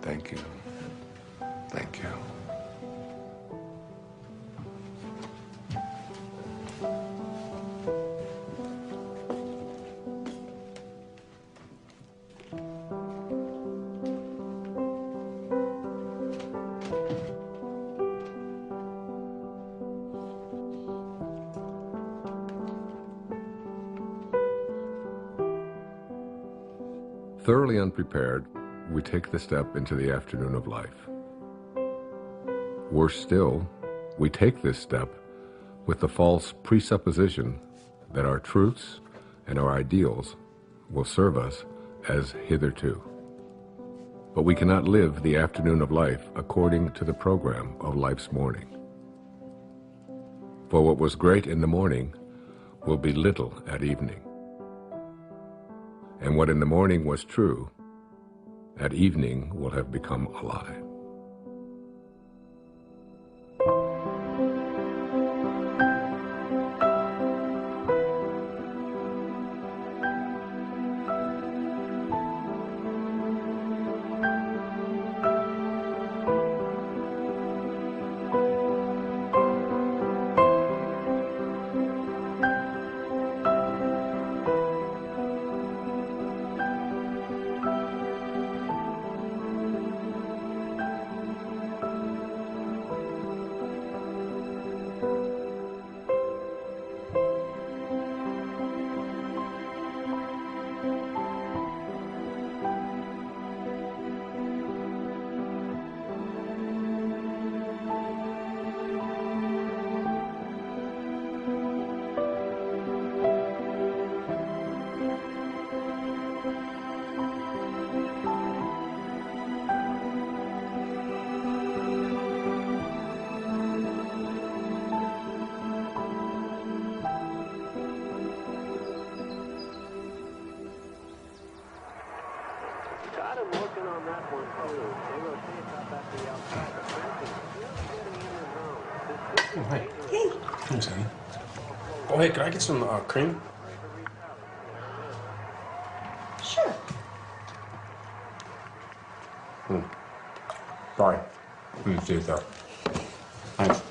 Thank you. Thank you. Thoroughly unprepared, we take the step into the afternoon of life. Worse still, we take this step with the false presupposition that our truths and our ideals will serve us as hitherto. But we cannot live the afternoon of life according to the program of life's morning. For what was great in the morning will be little at evening. And what in the morning was true, at evening will have become a lie. Got him looking on that one, too. They rotate up at the outside. The fencing just getting in the zone. Oh, hi. Hey. Thanks, honey. Oh, hey, could I get some cream? Sure. Sorry. Let me see it there. Thanks.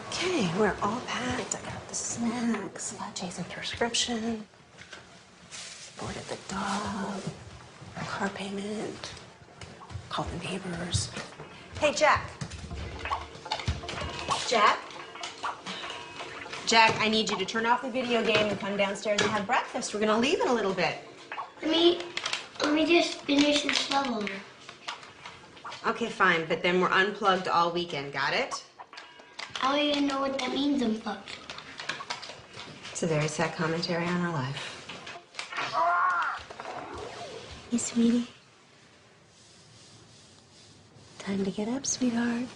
Okay, we're all packed. I got the snacks, Jason prescription, boarded the dog, car payment, call the neighbors. Hey, Jack. Jack? Jack, I need you to turn off the video game and come downstairs and have breakfast. We're gonna leave in a little bit. Let me just finish this level. Okay, fine, but then we're unplugged all weekend, got it? I don't even know what that means, unplugged. It's a very sad commentary on our life. Hey, sweetie. Time to get up, sweetheart.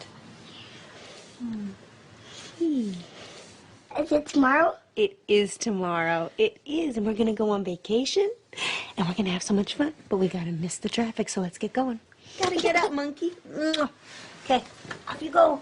Is it tomorrow? It is tomorrow. It is, and we're gonna go on vacation, and we're gonna have so much fun, but we gotta miss the traffic, so let's get going. Gotta get up, monkey. Okay, off you go.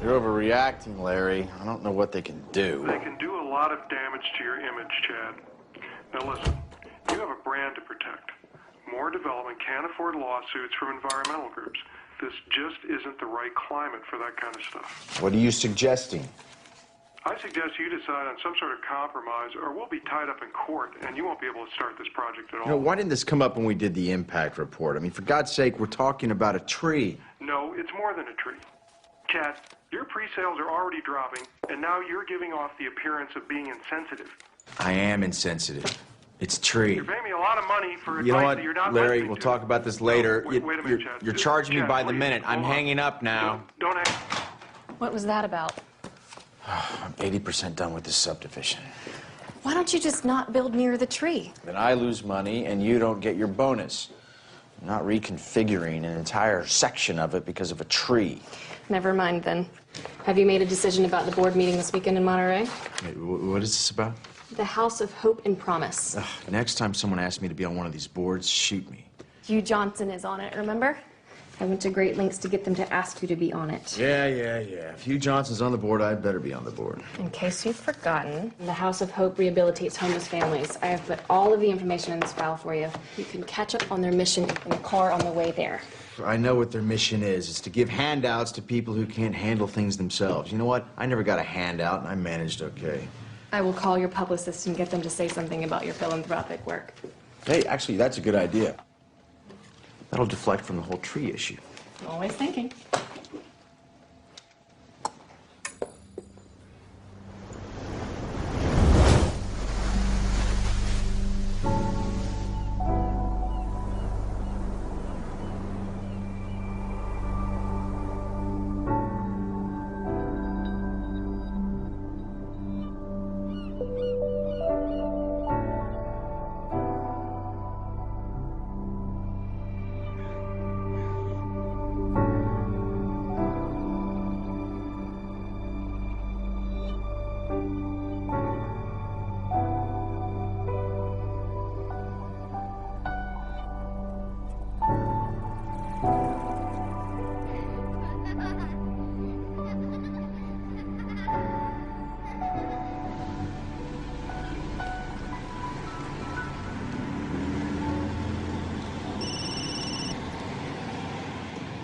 You're overreacting, Larry. I don't know what they can do. They can do a lot of damage to your image, Chad. Now listen, you have a brand to protect. More development can't afford lawsuits from environmental groups. This just isn't the right climate for that kind of stuff. What are you suggesting? I suggest you decide on some sort of compromise, or we'll be tied up in court, and you won't be able to start this project at all. You know, why didn't this come up when we did the impact report? I mean, for God's sake, we're talking about a tree. No, it's more than a tree. Chad, your pre-sales are already dropping, and now you're giving off the appearance of being insensitive. I am insensitive. It's a tree. You're paying me a lot of money for advice You know what, that you're not Larry, listening we'll to. talk about this later. No, wait a minute, Chad. You're charging me Chad, by the please, minute. I'm hold on. hanging up now. Don't hang. What was that about? I'm 80% done with this subdivision. Why don't you just not build near the tree? Then I lose money and you don't get your bonus. I'm not reconfiguring an entire section of it because of a tree. Never mind then. Have you made a decision about the board meeting this weekend in Monterey? Wait, what is this about? The House of Hope and Promise. Ugh, next time someone asks me to be on one of these boards, shoot me. Hugh Johnson is on it, remember? I went to great lengths to get them to ask you to be on it. Yeah. If Hugh Johnson's on the board, I'd better be on the board. In case you've forgotten, the House of Hope rehabilitates homeless families. I have put all of the information in this file for you. You can catch up on their mission in the car on the way there. I know what their mission is. It's to give handouts to people who can't handle things themselves. You know what? I never got a handout, and I managed okay. I will call your publicist and get them to say something about your philanthropic work. Hey, actually, that's a good idea. That'll deflect from the whole tree issue. Always thinking.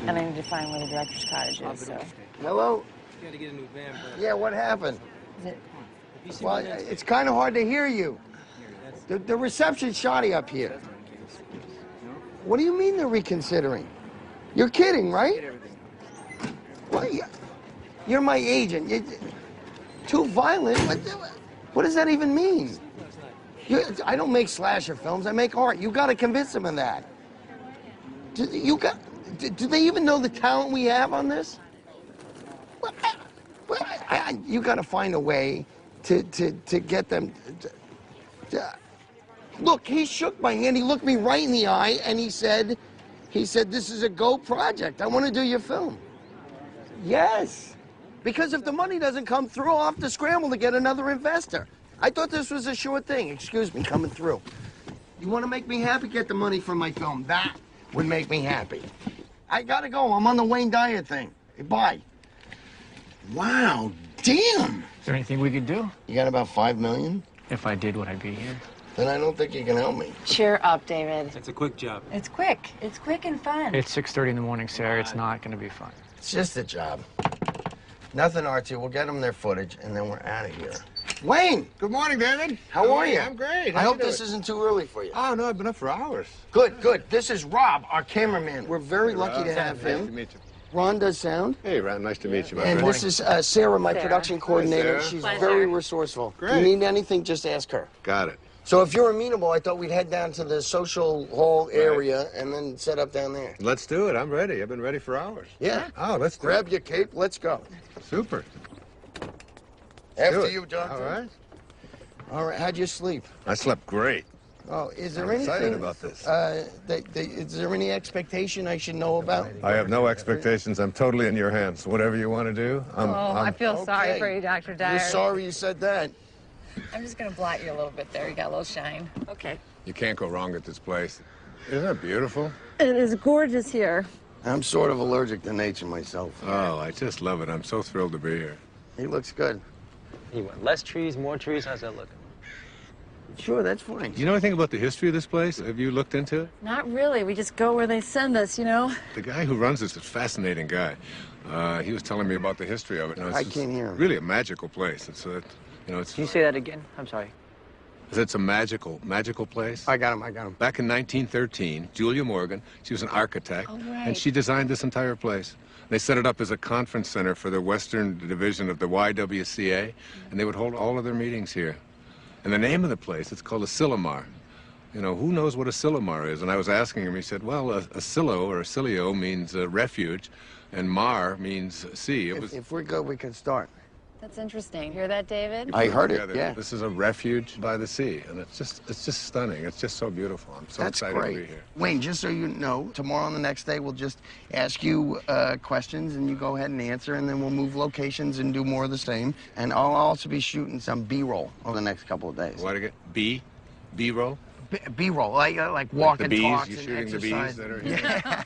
And I need to find where the director's cottage is, so. Hello? You gotta get a new van, but... Yeah, what happened? Is it? Well, it's kind of hard to hear you. The reception's shoddy up here. What do you mean they're reconsidering? You're kidding, right? Well, you're my agent. You're too violent? What does that even mean? I don't make slasher films. I make art. You got to convince them of that. Do they even know the talent we have on this? You got to find a way to get them. Look, he shook my hand. He looked me right in the eye, and he said, "This is a go project. I want to do your film." Yes, because if the money doesn't come through, I'll have to scramble to get another investor. I thought this was a sure thing. Excuse me, coming through. You want to make me happy? Get the money for my film. That would make me happy. I gotta go. I'm on the Wayne Dyer thing. Bye. Wow, damn. Is there anything we could do? You got about $5 million? If I did, would I be here? Then I don't think you can help me. Cheer up, David. It's a quick job. It's quick. It's quick and fun. It's 6:30 in the morning, Sarah. It's not gonna be fun. It's just a job. Nothing, Archie. We'll get them their footage, and then we're out of here. Wayne! Good morning, David. How are you? I'm great. I hope this isn't too early for you. Oh, no, I've been up for hours. Good, good. This is Rob, our cameraman. We're very lucky to have Nice him. to meet you. Ron does sound. Hey, Ron, nice to meet you, my And friend. this is Sarah, my production coordinator. Sarah. She's Pleasure. very resourceful. If Great. you need anything, just ask her. Got it. So if you're amenable, I thought we'd head down to the social hall area and then set up down there. Let's do it. I'm ready. I've been ready for hours. Yeah. Oh, let's do Grab your cape. Let's go. it. Super. After Do it. you, Doctor. All right. All right. How'd you sleep? I slept great. Oh, is there I'm anything? excited about this. Is there any expectation I should know about? I have no expectations. I'm totally in your hands. Whatever you want to do, I feel sorry Okay. for you, Dr. Dyer. You're sorry you said that. I'm just gonna blot you a little bit there. You got a little shine. Okay. You can't go wrong at this place. Isn't it beautiful? It is gorgeous here. I'm sort of allergic to nature myself. Oh, I just love it. I'm so thrilled to be here. He looks good. You want less trees, more trees? How's that looking? Sure, that's fine. Do you know anything about the history of this place? Have you looked into it? Not really. We just go where they send us, you know? The guy who runs this is a fascinating guy. He was telling me about the history of it. I can't hear him. Really a magical place. It's it's. Can you say that again? I'm sorry. It's a magical place. I got him. Back in 1913, Julia Morgan, she was an architect, Oh, right. and she designed this entire place. They set it up as a conference center for the Western Division of the YWCA, and they would hold all of their meetings here. And the name of the place, it's called a Silomar. You know, who knows what a Silomar is? And I was asking him, he said, well, a silo or a silio means refuge, and mar means sea. If we're good, we can start. That's interesting. Hear that, David? I heard it, together. yeah. This is a refuge by the sea, and it's just stunning. It's just so beautiful. I'm so That's excited great. to be here. Wayne, just so you know, tomorrow and the next day, we'll just ask you questions, and you go ahead and answer, and then we'll move locations and do more of the same. And I'll also be shooting some B-roll over the next couple of days. What to get? B-roll? B-roll, like walk the and bees, talks you're and shooting the exercise. bees that are here.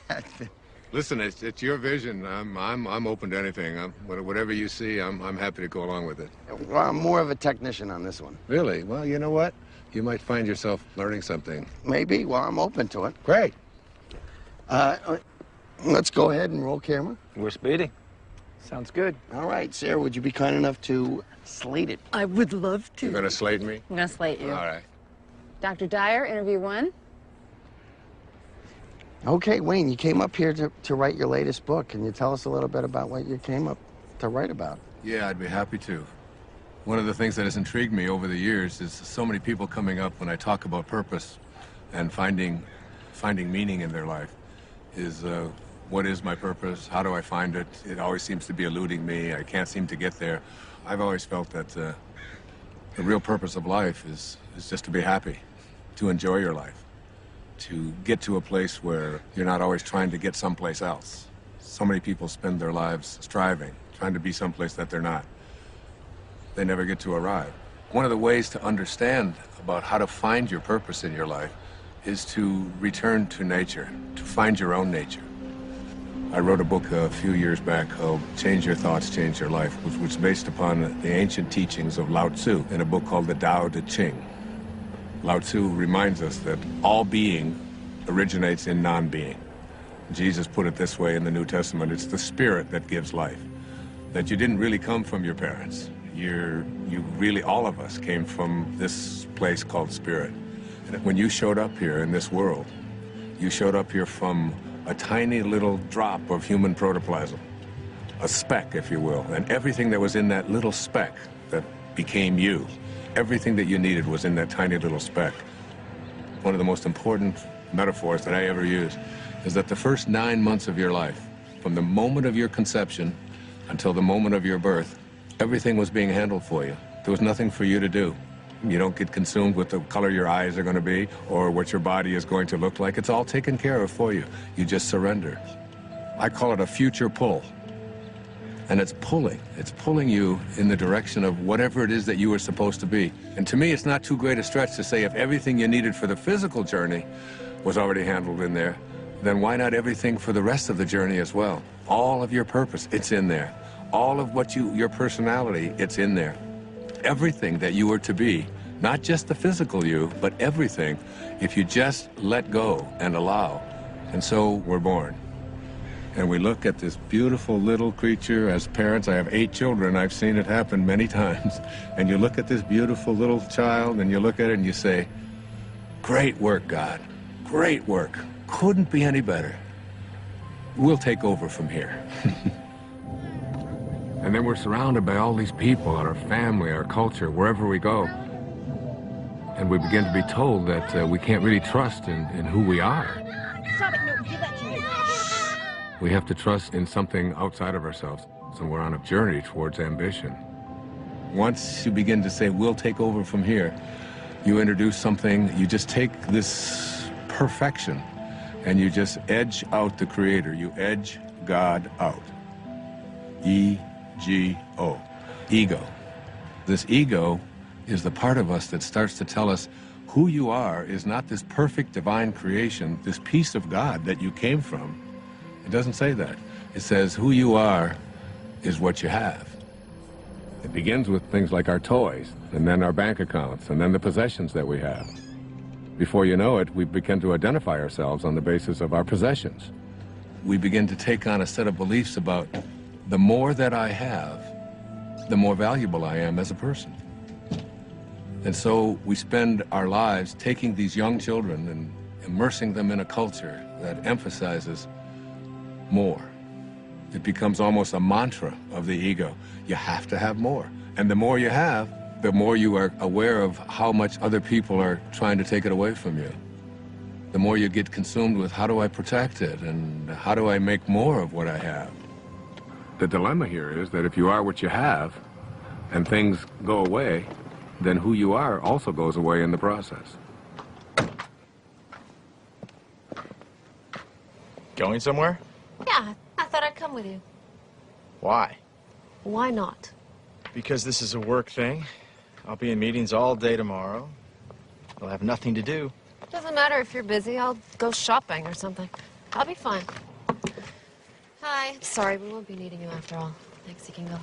Yeah. Listen, it's your vision. I'm open to anything. Whatever you see, I'm happy to go along with it. Well, I'm more of a technician on this one. Really? Well, you know what? You might find yourself learning something. Maybe. Well, I'm open to it. Great. Let's go ahead and roll camera. We're speeding. Sounds good. All right, Sarah, would you be kind enough to slate it? I would love to. You're gonna slate me? I'm gonna slate you. All right. Dr. Dyer, interview 1. Okay, Wayne, you came up here to write your latest book. Can you tell us a little bit about what you came up to write about? Yeah, I'd be happy to. One of the things that has intrigued me over the years is so many people coming up when I talk about purpose and finding meaning in their life is what is my purpose? How do I find it? It always seems to be eluding me. I can't seem to get there. I've always felt that the real purpose of life is just to be happy, to enjoy your life, to get to a place where you're not always trying to get someplace else. So many people spend their lives striving, trying to be someplace that they're not. They never get to arrive. One of the ways to understand about how to find your purpose in your life is to return to nature, to find your own nature. I wrote a book a few years back called Change Your Thoughts, Change Your Life, which was based upon the ancient teachings of Lao Tzu in a book called the Tao Te Ching. Lao Tzu reminds us that all being originates in non-being. Jesus put it this way in the New Testament, it's the spirit that gives life. That you didn't really come from your parents. You really, all of us came from this place called spirit. And when you showed up here in this world, you showed up here from a tiny little drop of human protoplasm, a speck, if you will, and everything that was in that little speck that became you, everything that you needed was in that tiny little speck. One of the most important metaphors that I ever use is that the first 9 months of your life, from the moment of your conception until the moment of your birth, everything was being handled for you. There was nothing for you to do. You don't get consumed with the color your eyes are going to be or what your body is going to look like. It's all taken care of for you. You just surrender. I call it a future pull. And it's pulling you in the direction of whatever it is that you were supposed to be. And to me, it's not too great a stretch to say if everything you needed for the physical journey was already handled in there, then why not everything for the rest of the journey as well? All of your purpose, it's in there. All of what your personality, it's in there. Everything that you were to be, not just the physical you, but everything, if you just let go and allow. And so we're born. And we look at this beautiful little creature. As parents, I have 8 children. I've seen it happen many times. And you look at this beautiful little child and you look at it and you say, great work, God. Great work. Couldn't be any better. We'll take over from here. And then we're surrounded by all these people, our family, our culture, wherever we go. And we begin to be told that we can't really trust in who we are. Stop it, no, give that to me. We have to trust in something outside of ourselves. So we're on a journey towards ambition. Once you begin to say, we'll take over from here, you introduce something, you just take this perfection and you just edge out the Creator. You edge God out. E-G-O. Ego. This ego is the part of us that starts to tell us who you are is not this perfect divine creation, this piece of God that you came from. It doesn't say that. It says who you are is what you have. It begins with things like our toys, and then our bank accounts, and then the possessions that we have. Before you know it, we begin to identify ourselves on the basis of our possessions. We begin to take on a set of beliefs about the more that I have, the more valuable I am as a person. And so we spend our lives taking these young children and immersing them in a culture that emphasizes more. It becomes almost a mantra of the ego. You have to have more. And the more you have, the more you are aware of how much other people are trying to take it away from you. The more you get consumed with how do I protect it and how do I make more of what I have. The dilemma here is that if you are what you have and things go away, then who you are also goes away in the process. Going somewhere? Yeah, I thought I'd come with you. Why? Why not? Because this is a work thing. I'll be in meetings all day tomorrow. I'll have nothing to do. Doesn't matter if you're busy. I'll go shopping or something. I'll be fine. Hi. Sorry, we won't be needing you after all. Thanks, you can go.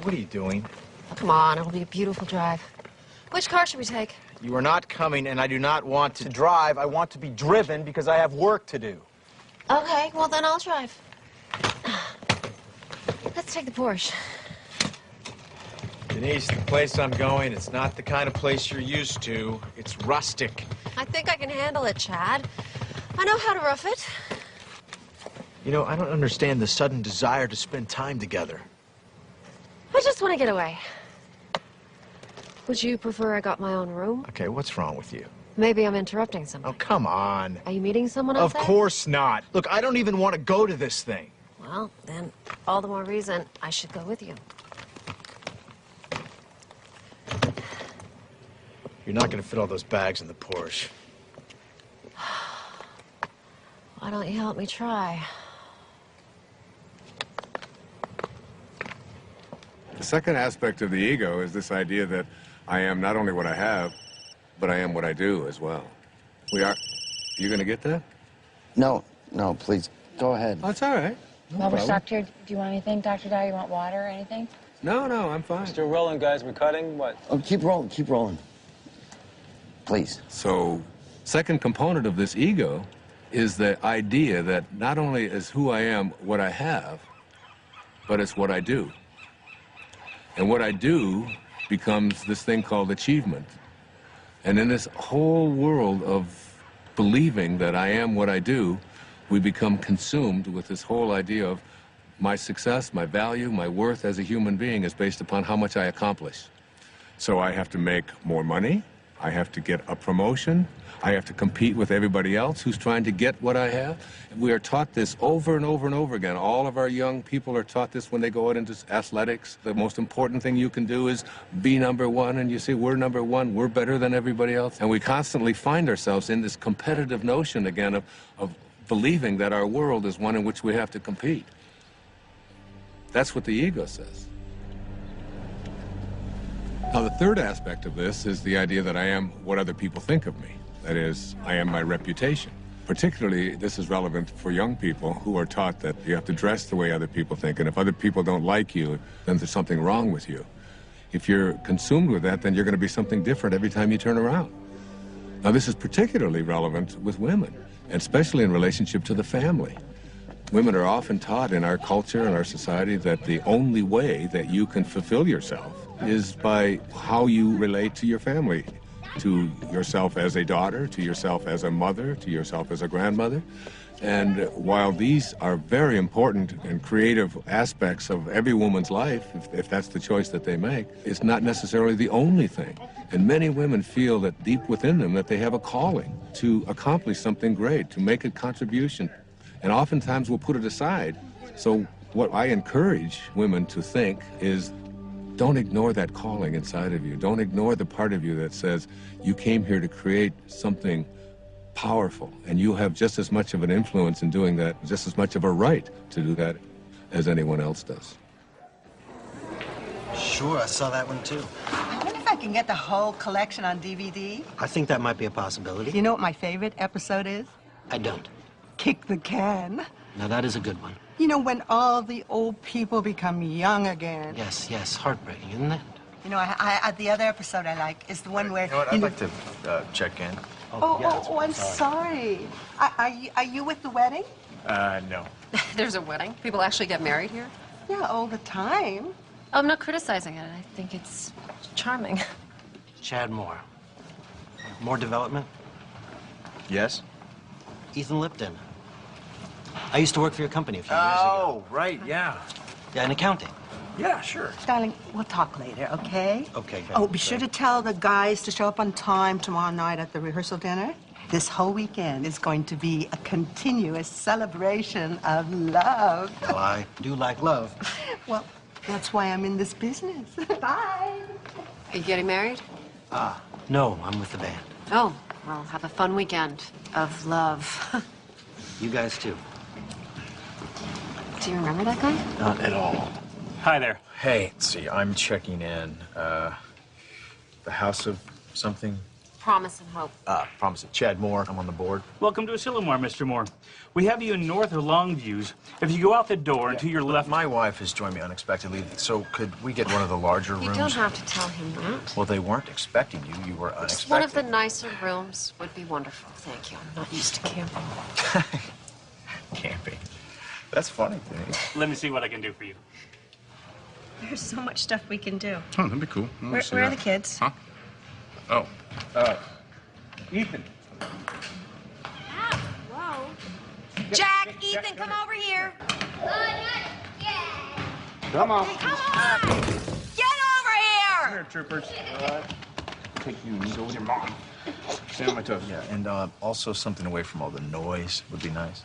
What are you doing? Oh, come on, it'll be a beautiful drive. Which car should we take? You are not coming, and I do not want to drive. I want to be driven because I have work to do. Okay, well then I'll drive. Let's take the Porsche. Denise, the place I'm going, it's not the kind of place you're used to. It's rustic. I think I can handle it, Chad. I know how to rough it. You know, I don't understand the sudden desire to spend time together. I just want to get away. Would you prefer I got my own room? Okay, what's wrong with you? Maybe I'm interrupting something. Oh, come on. Are you meeting someone else? Of course not. Look, I don't even want to go to this thing. Well, then, all the more reason I should go with you. You're not going to fit all those bags in the Porsche. Why don't you help me try? The second aspect of the ego is this idea that I am not only what I have, but I am what I do as well. You gonna get that? No, please, go ahead. Oh, it's all right. No While we're problem. stopped here, do you want anything, Dr. Dye? You want water or anything? No, I'm fine. Still rolling, guys. We're cutting. What? Oh, keep rolling. Please. So, second component of this ego is the idea that not only is who I am what I have, but it's what I do. And what I do becomes this thing called achievement. And in this whole world of believing that I am what I do, we become consumed with this whole idea of my success, my value, my worth as a human being is based upon how much I accomplish. So I have to make more money, I have to get a promotion, I have to compete with everybody else who's trying to get what I have. We are taught this over and over and over again. All of our young people are taught this when they go out into athletics. The most important thing you can do is be number one, and you see, we're number one, we're better than everybody else. And we constantly find ourselves in this competitive notion again of believing that our world is one in which we have to compete. That's what the ego says. Now, the third aspect of this is the idea that I am what other people think of me. That is, I am my reputation. Particularly, this is relevant for young people who are taught that you have to dress the way other people think, and if other people don't like you, then there's something wrong with you. If you're consumed with that, then you're going to be something different every time you turn around. Now, this is particularly relevant with women, and especially in relationship to the family. Women are often taught in our culture and our society that the only way that you can fulfill yourself is by how you relate to your family, to yourself as a daughter, to yourself as a mother, to yourself as a grandmother. And while these are very important and creative aspects of every woman's life, if that's the choice that they make, it's not necessarily the only thing. And many women feel that deep within them that they have a calling to accomplish something great, to make a contribution. And oftentimes we'll put it aside. So what I encourage women to think is, don't ignore that calling inside of you. Don't ignore the part of you that says you came here to create something powerful, and you have just as much of an influence in doing that, just as much of a right to do that as anyone else does. Sure, I saw that one too. I wonder if I can get the whole collection on DVD. I think that might be a possibility. You know what my favorite episode is? I don't. Kick the Can. Now that is a good one. You know, when all the old people become young again. Yes, heartbreaking, isn't it? You know, the other episode I like is the one where... You know what, I'd like to check in. I'm sorry. Are you with the wedding? No. There's a wedding? People actually get married here? Yeah, all the time. Oh, I'm not criticizing it. I think it's charming. Chad Moore. More development? Yes? Ethan Lipton. I used to work for your company a few years ago. Oh, right, yeah. Yeah, in accounting. Yeah, sure. Darling, we'll talk later, okay? Okay, good. Oh, be sure to tell the guys to show up on time tomorrow night at the rehearsal dinner. This whole weekend is going to be a continuous celebration of love. Well, I do like love. Well, that's why I'm in this business. Bye. Are you getting married? No, I'm with the band. Oh, well, have a fun weekend of love. You guys too. Do you remember that guy? Not at all. Hi there. Hey, let's see, I'm checking in. The house of something? Promise and Hope. Promise it. Chad Moore, I'm on the board. Welcome to Asilomar, Mr. Moore. We have you in North or Longviews. If you go out the door and to your left... My wife has joined me unexpectedly, so could we get one of the larger rooms? You don't have to tell him that. Well, they weren't expecting you. You were unexpected. One of the nicer rooms would be wonderful. Thank you. I'm not used to camping. Camping. That's funny, Denise. Let me see what I can do for you. There's so much stuff we can do. Oh, that'd be cool. Where are the kids? Huh? Oh. Ethan. Whoa. Jack, Ethan, come over here. Come on. Come on! Get over here! Here, troopers. Take you and you go with your mom. Stand on my toes. Yeah, and also something away from all the noise would be nice.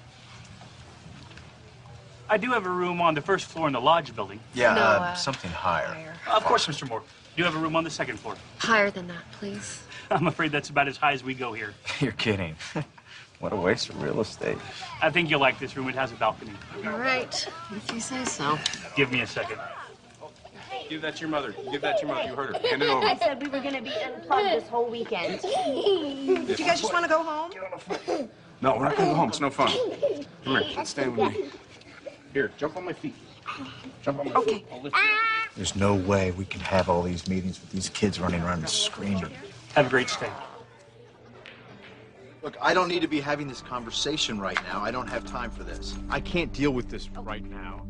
I do have a room on the first floor in the lodge building. Yeah, something higher. Of course, Mr. Moore. You have a room on the second floor. Higher than that, please. I'm afraid that's about as high as we go here. You're kidding. What a waste of real estate. I think you'll like this room. It has a balcony. All right, if you say so. Give me a second. Give that to your mother. Give that to your mother. You heard her. Hand it over. I said we were going to be unplugged this whole weekend. Do you guys just want to go home? No, we're not going to go home. It's no fun. Come here. Stand with me. Here, jump on my feet. Jump on my feet. I'll lift you up. There's no way we can have all these meetings with these kids running around and screaming. Have a great stay. Look, I don't need to be having this conversation right now. I don't have time for this. I can't deal with this right now.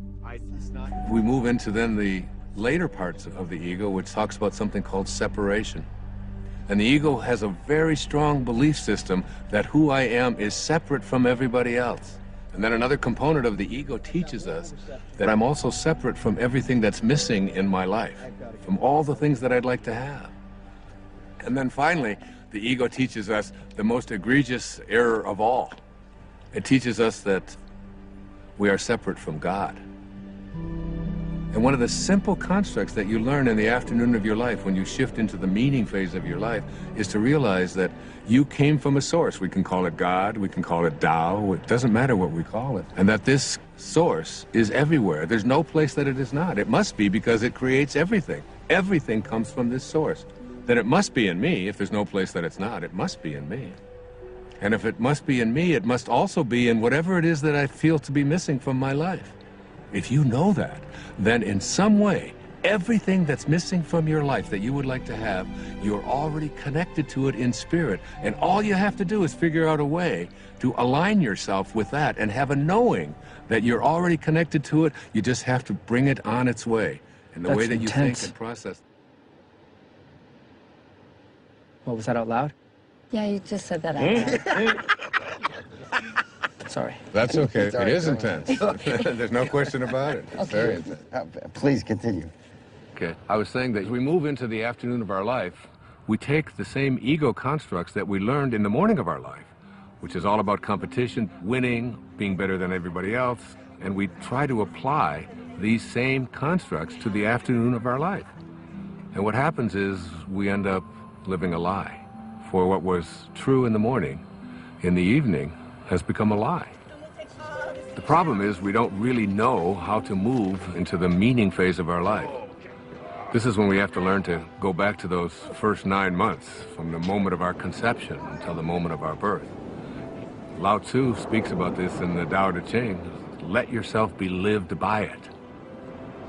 It's not... We move into then the later parts of the ego, which talks about something called separation. And the ego has a very strong belief system that who I am is separate from everybody else. And then another component of the ego teaches us that I'm also separate from everything that's missing in my life, from all the things that I'd like to have. And then finally, the ego teaches us the most egregious error of all. It teaches us that we are separate from God. And one of the simple constructs that you learn in the afternoon of your life when you shift into the meaning phase of your life is to realize that you came from a source. We can call it God, we can call it Tao, it doesn't matter what we call it. And that this source is everywhere. There's no place that it is not. It must be because it creates everything. Everything comes from this source. Then it must be in me. If there's no place that it's not, it must be in me. And if it must be in me, it must also be in whatever it is that I feel to be missing from my life. If you know that, then in some way, everything that's missing from your life that you would like to have, you're already connected to it in spirit. And all you have to do is figure out a way to align yourself with that and have a knowing that you're already connected to it. You just have to bring it on its way in the way that you think and process. What, was that out loud? Yeah, you just said that out loud. Sorry. That's okay. It is intense. There's no question about it. It's very intense. Please continue. Okay. I was saying that as we move into the afternoon of our life, we take the same ego constructs that we learned in the morning of our life, which is all about competition, winning, being better than everybody else, and we try to apply these same constructs to the afternoon of our life. And what happens is we end up living a lie. For what was true in the morning, in the evening, has become a lie. The problem is we don't really know how to move into the meaning phase of our life. This is when we have to learn to go back to those first 9 months, from the moment of our conception until the moment of our birth. Lao Tzu speaks about this in the Tao Te Ching. Let yourself be lived by it.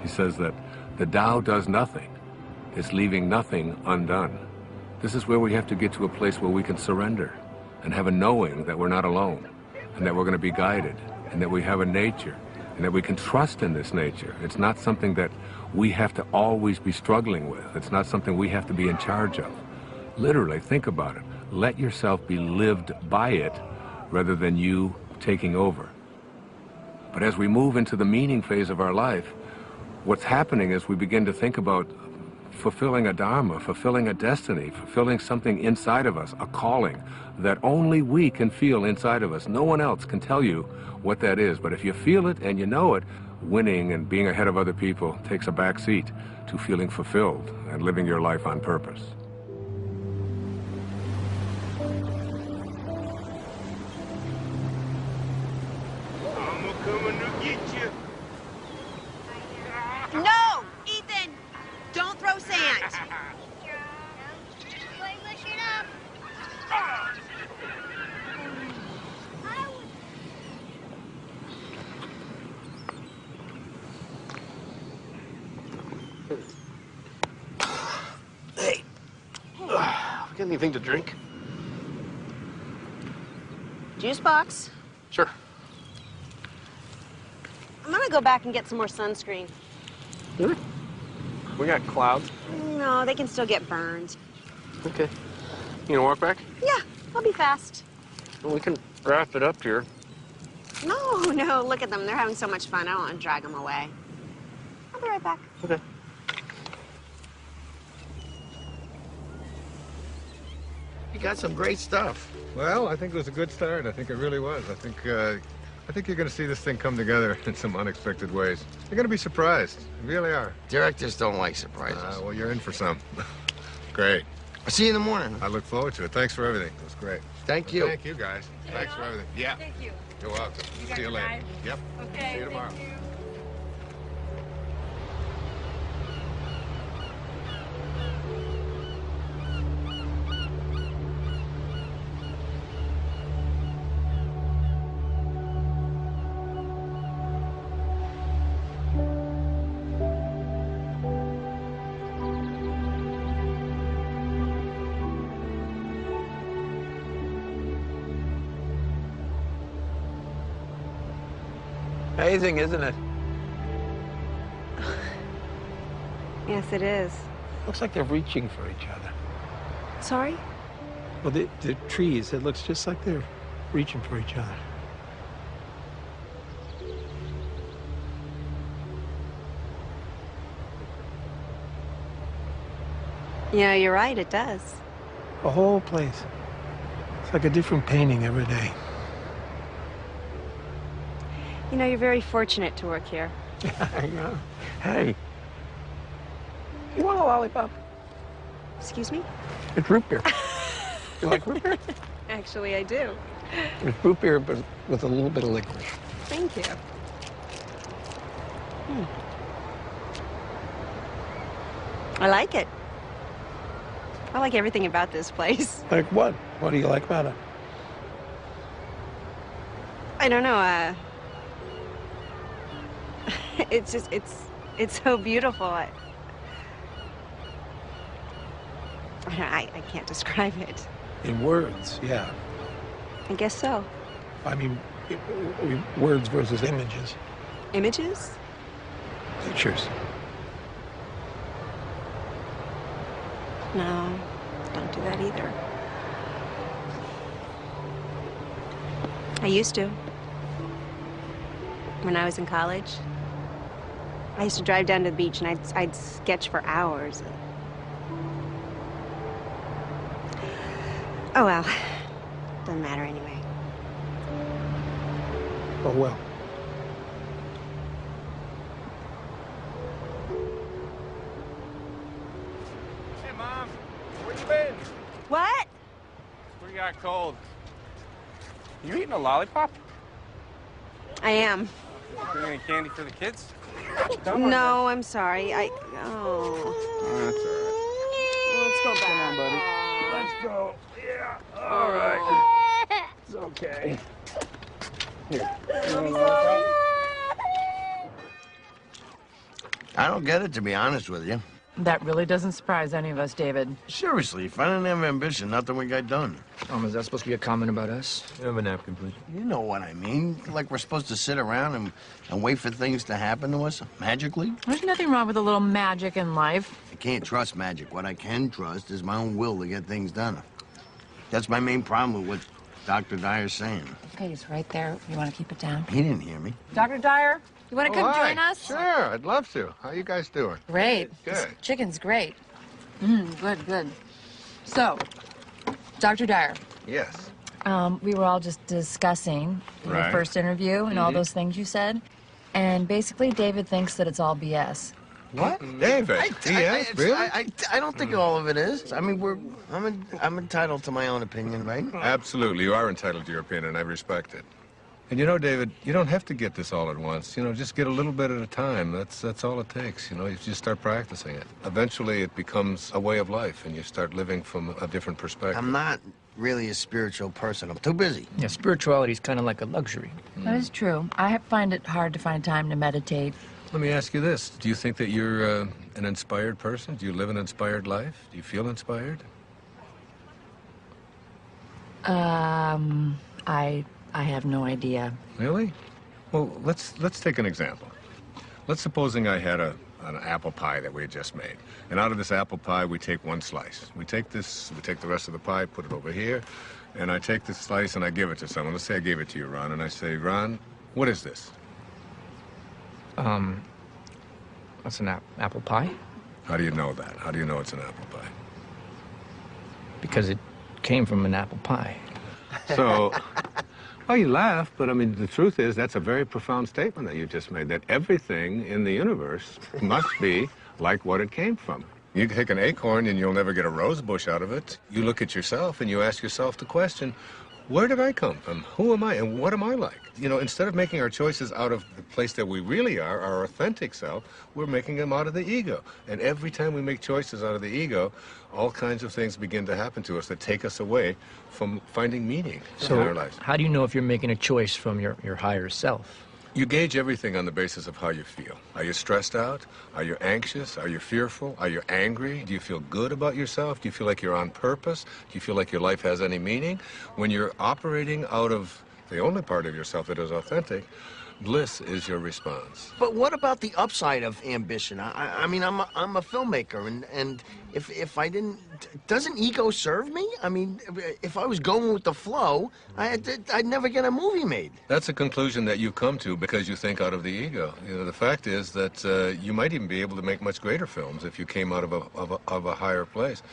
He says that the Tao does nothing. It's leaving nothing undone. This is where we have to get to a place where we can surrender and have a knowing that we're not alone, and that we're going to be guided, and that we have a nature, and that we can trust in this nature. It's not something that we have to always be struggling with. It's not something we have to be in charge of. Literally, think about it. Let yourself be lived by it rather than you taking over. But as we move into the meaning phase of our life, what's happening is we begin to think about fulfilling a dharma, fulfilling a destiny, fulfilling something inside of us, a calling that only we can feel inside of us. No one else can tell you what that is. But if you feel it and you know it, winning and being ahead of other people takes a back seat to feeling fulfilled and living your life on purpose. I'm coming to get you. No! Ethan! Don't throw sand! Hey. Got anything to drink? Juice box. Sure. I'm gonna go back and get some more sunscreen. Really? We got clouds. No, they can still get burned. Okay. You gonna walk back? Yeah, I'll be fast. Well, we can wrap it up here. No, look at them. They're having so much fun. I don't want to drag them away. I'll be right back. Okay. You got some great stuff. Well, I think it was a good start. I think it really was. I think you're going to see this thing come together in some unexpected ways. You're going to be surprised. You really are. Directors don't like surprises. Well, you're in for some. Great. I'll see you in the morning. I look forward to it. Thanks for everything. It was great. Thank you. Thank you, guys. Thanks for everything. Yeah. Thank you. You're welcome. You got See you your later. knife? Yep. Okay, See you tomorrow. thank you. Amazing, isn't it? Yes, it is. Looks like they're reaching for each other. Sorry? Well, the trees, it looks just like they're reaching for each other. Yeah, you're right, it does. The whole place. It's like a different painting every day. You know, you're very fortunate to work here. Yeah. Hey, you want a lollipop? Excuse me? It's root beer. You like root beer? Actually, I do. It's root beer, but with a little bit of licorice. Thank you. I like it. I like everything about this place. Like what? What do you like about it? I don't know, it's just, it's so beautiful. I can't describe it. In words, yeah. I guess so. I mean, words versus images. Images? Pictures. No, don't do that either. I used to. When I was in college, I used to drive down to the beach and I'd sketch for hours. Oh well, doesn't matter anyway. Oh well. Hey, Mom. Where you been? What? We got cold. You eating a lollipop? I am. Bring any candy for the kids? No, I'm sorry. Oh. That's all right. Let's go back. Come on, buddy. Let's go. Yeah. All right. It's okay. Here. I don't get it, to be honest with you. That really doesn't surprise any of us, David. Seriously, if I didn't have ambition, nothing would get done. Is that supposed to be a comment about us? You have a napkin, please. You know what I mean. Like we're supposed to sit around and wait for things to happen to us magically. There's nothing wrong with a little magic in life. I can't trust magic. What I can trust is my own will to get things done. That's my main problem with what Dr. Dyer's saying. Okay, it's right there. You want to keep it down? He didn't hear me. Dr. Dyer, you want to come hi. join us? Sure, I'd love to. How you guys doing? Great. Good. This chicken's great. Good, good. So, Dr. Dyer. Yes. We were all just discussing your Right. first interview and all those things you said. And basically, David thinks that it's all BS. What? David. Yes, really? I don't think all of it is. I mean, I'm entitled to my own opinion, right? Absolutely. You are entitled to your opinion, and I respect it. And you know, David, you don't have to get this all at once. You know, just get a little bit at a time. That's all it takes. You know, you just start practicing it. Eventually, it becomes a way of life, and you start living from a different perspective. I'm not really a spiritual person. I'm too busy. Yeah, spirituality is kind of like a luxury. That is true. I find it hard to find time to meditate Let me ask you this. Do you think that you're an inspired person? Do you live an inspired life? Do you feel inspired? I have no idea. Really? Well, let's take an example. Let's supposing I had an apple pie that we had just made. And out of this apple pie, we take one slice. We take the rest of the pie, put it over here, and I take this slice and I give it to someone. Let's say I gave it to you, Ron, and I say, Ron, what is this? That's an apple pie. How do you know that? How do you know it's an apple pie? Because it came from an apple pie. So, well, you laugh, but I mean, the truth is that's a very profound statement that you just made, that everything in the universe must be like what it came from. You take an acorn and you'll never get a rose bush out of it. You look at yourself and you ask yourself the question, where did I come from? Who am I and what am I like? You know, instead of making our choices out of the place that we really are, our authentic self, we're making them out of the ego. And every time we make choices out of the ego, all kinds of things begin to happen to us that take us away from finding meaning in our lives. How do you know if you're making a choice from your higher self? You gauge everything on the basis of how you feel. Are you stressed out? Are you anxious? Are you fearful? Are you angry? Do you feel good about yourself? Do you feel like you're on purpose? Do you feel like your life has any meaning? When you're operating out of the only part of yourself that is authentic, bliss is your response. But what about the upside of ambition? I mean, I'm a filmmaker, and if I didn't, doesn't ego serve me? I mean, if I was going with the flow, I'd never get a movie made. That's a conclusion that you come to because you think out of the ego. You know, the fact is that you might even be able to make much greater films if you came out of a higher place.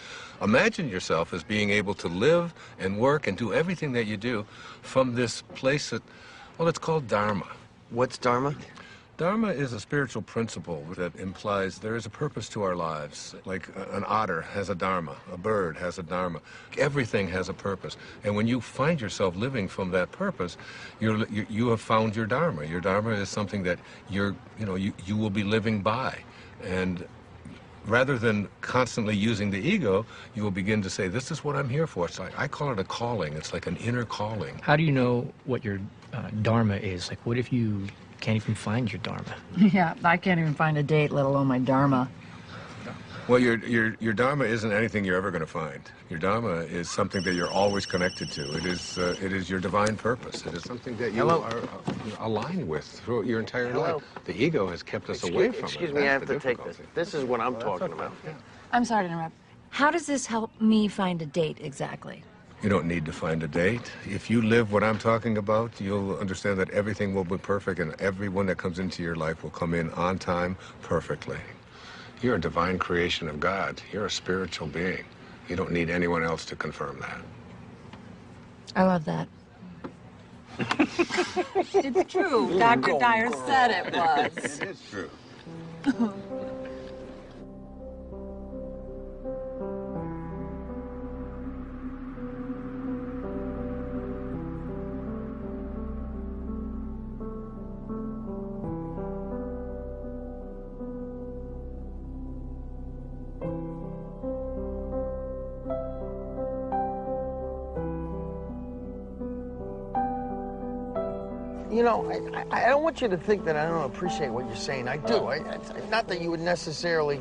Imagine yourself as being able to live and work and do everything that you do from this place that, well, it's called Dharma. What's Dharma? Dharma is a spiritual principle that implies there is a purpose to our lives. Like an otter has a Dharma, a bird has a Dharma. Everything has a purpose. And when you find yourself living from that purpose, you have found your Dharma. Your Dharma is something that you will be living by. And rather than constantly using the ego, you will begin to say, this is what I'm here for. It's like, I call it a calling. It's like an inner calling. How do you know what your Dharma is? Like, what if you can't even find your Dharma? Yeah, I can't even find a date, let alone my Dharma. Well, your Dharma isn't anything you're ever going to find. Your Dharma is something that you're always connected to. It is your divine purpose. It is something that you are aligned with throughout your entire life. The ego has kept us away from it. Excuse me, I have to take this. This is what I'm talking about. I'm sorry to interrupt. How does this help me find a date exactly? You don't need to find a date. If you live what I'm talking about, you'll understand that everything will be perfect and everyone that comes into your life will come in on time perfectly. You're a divine creation of God. You're a spiritual being. You don't need anyone else to confirm that. I love that. It's true. Dr. Dyer said it was. It is true. You know, I don't want you to think that I don't appreciate what you're saying. I do. Not that you would necessarily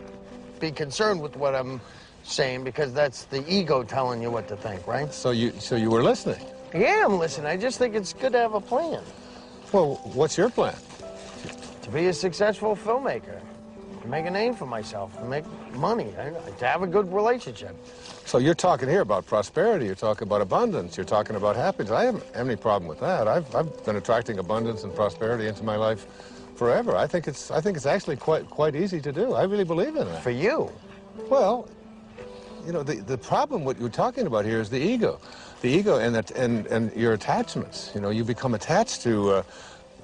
be concerned with what I'm saying, because that's the ego telling you what to think, right? So you were listening? Yeah, I'm listening. I just think it's good to have a plan. Well, what's your plan? To be a successful filmmaker, to make a name for myself, to make money, to have a good relationship. So you're talking here about prosperity, you're talking about abundance, you're talking about happiness. I haven't have any problem with that. I've been attracting abundance and prosperity into my life forever. I think it's actually quite easy to do. I really believe in that. For you? Well, you know, the problem what you're talking about here is the ego. The ego and your attachments. You know, you become attached to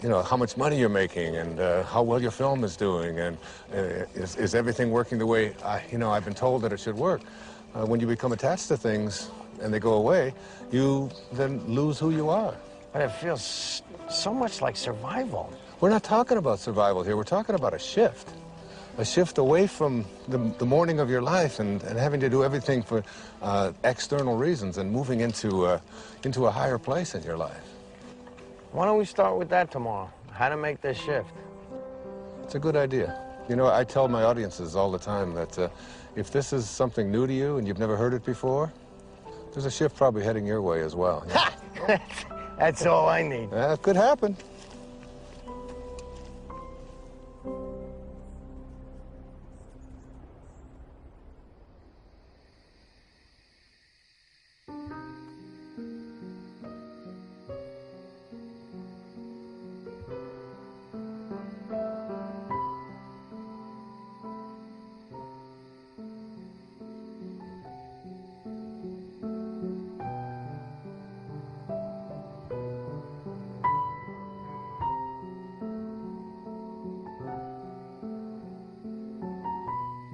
you know, how much money you're making and how well your film is doing and is everything working the way I've been told that it should work. When you become attached to things and they go away, you then lose who you are. But it feels so much like survival. We're not talking about survival here. We're talking about a shift away from the morning of your life and having to do everything for external reasons and moving into a higher place in your life. Why don't we start with that tomorrow? How to make this shift? It's a good idea. You know, I tell my audiences all the time that if this is something new to you and you've never heard it before, there's a shift probably heading your way as well. Yeah. That's all I need. That could happen.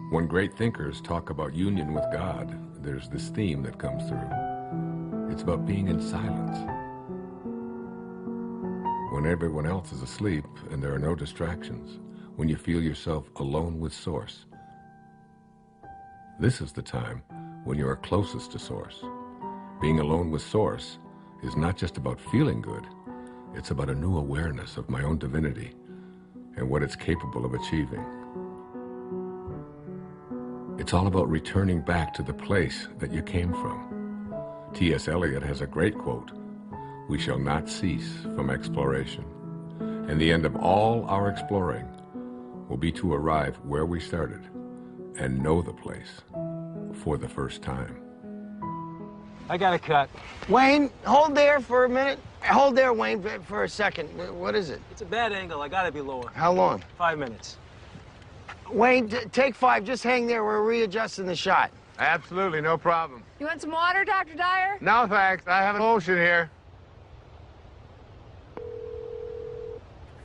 When great thinkers talk about union with God, there's this theme that comes through. It's about being in silence. When everyone else is asleep and there are no distractions, when you feel yourself alone with Source, this is the time when you are closest to Source. Being alone with Source is not just about feeling good, it's about a new awareness of my own divinity and what it's capable of achieving. It's all about returning back to the place that you came from. T.S. Eliot has a great quote, "We shall not cease from exploration, and the end of all our exploring will be to arrive where we started and know the place for the first time." I got a cut. Wayne, hold there for a minute. Hold there, Wayne, for a second. What is it? It's a bad angle. I gotta be lower. How long? 5 minutes. Wayne, take 5. Just hang there. We're readjusting the shot. Absolutely, no problem. You want some water, Dr. Dyer? No, thanks. I have an ocean here.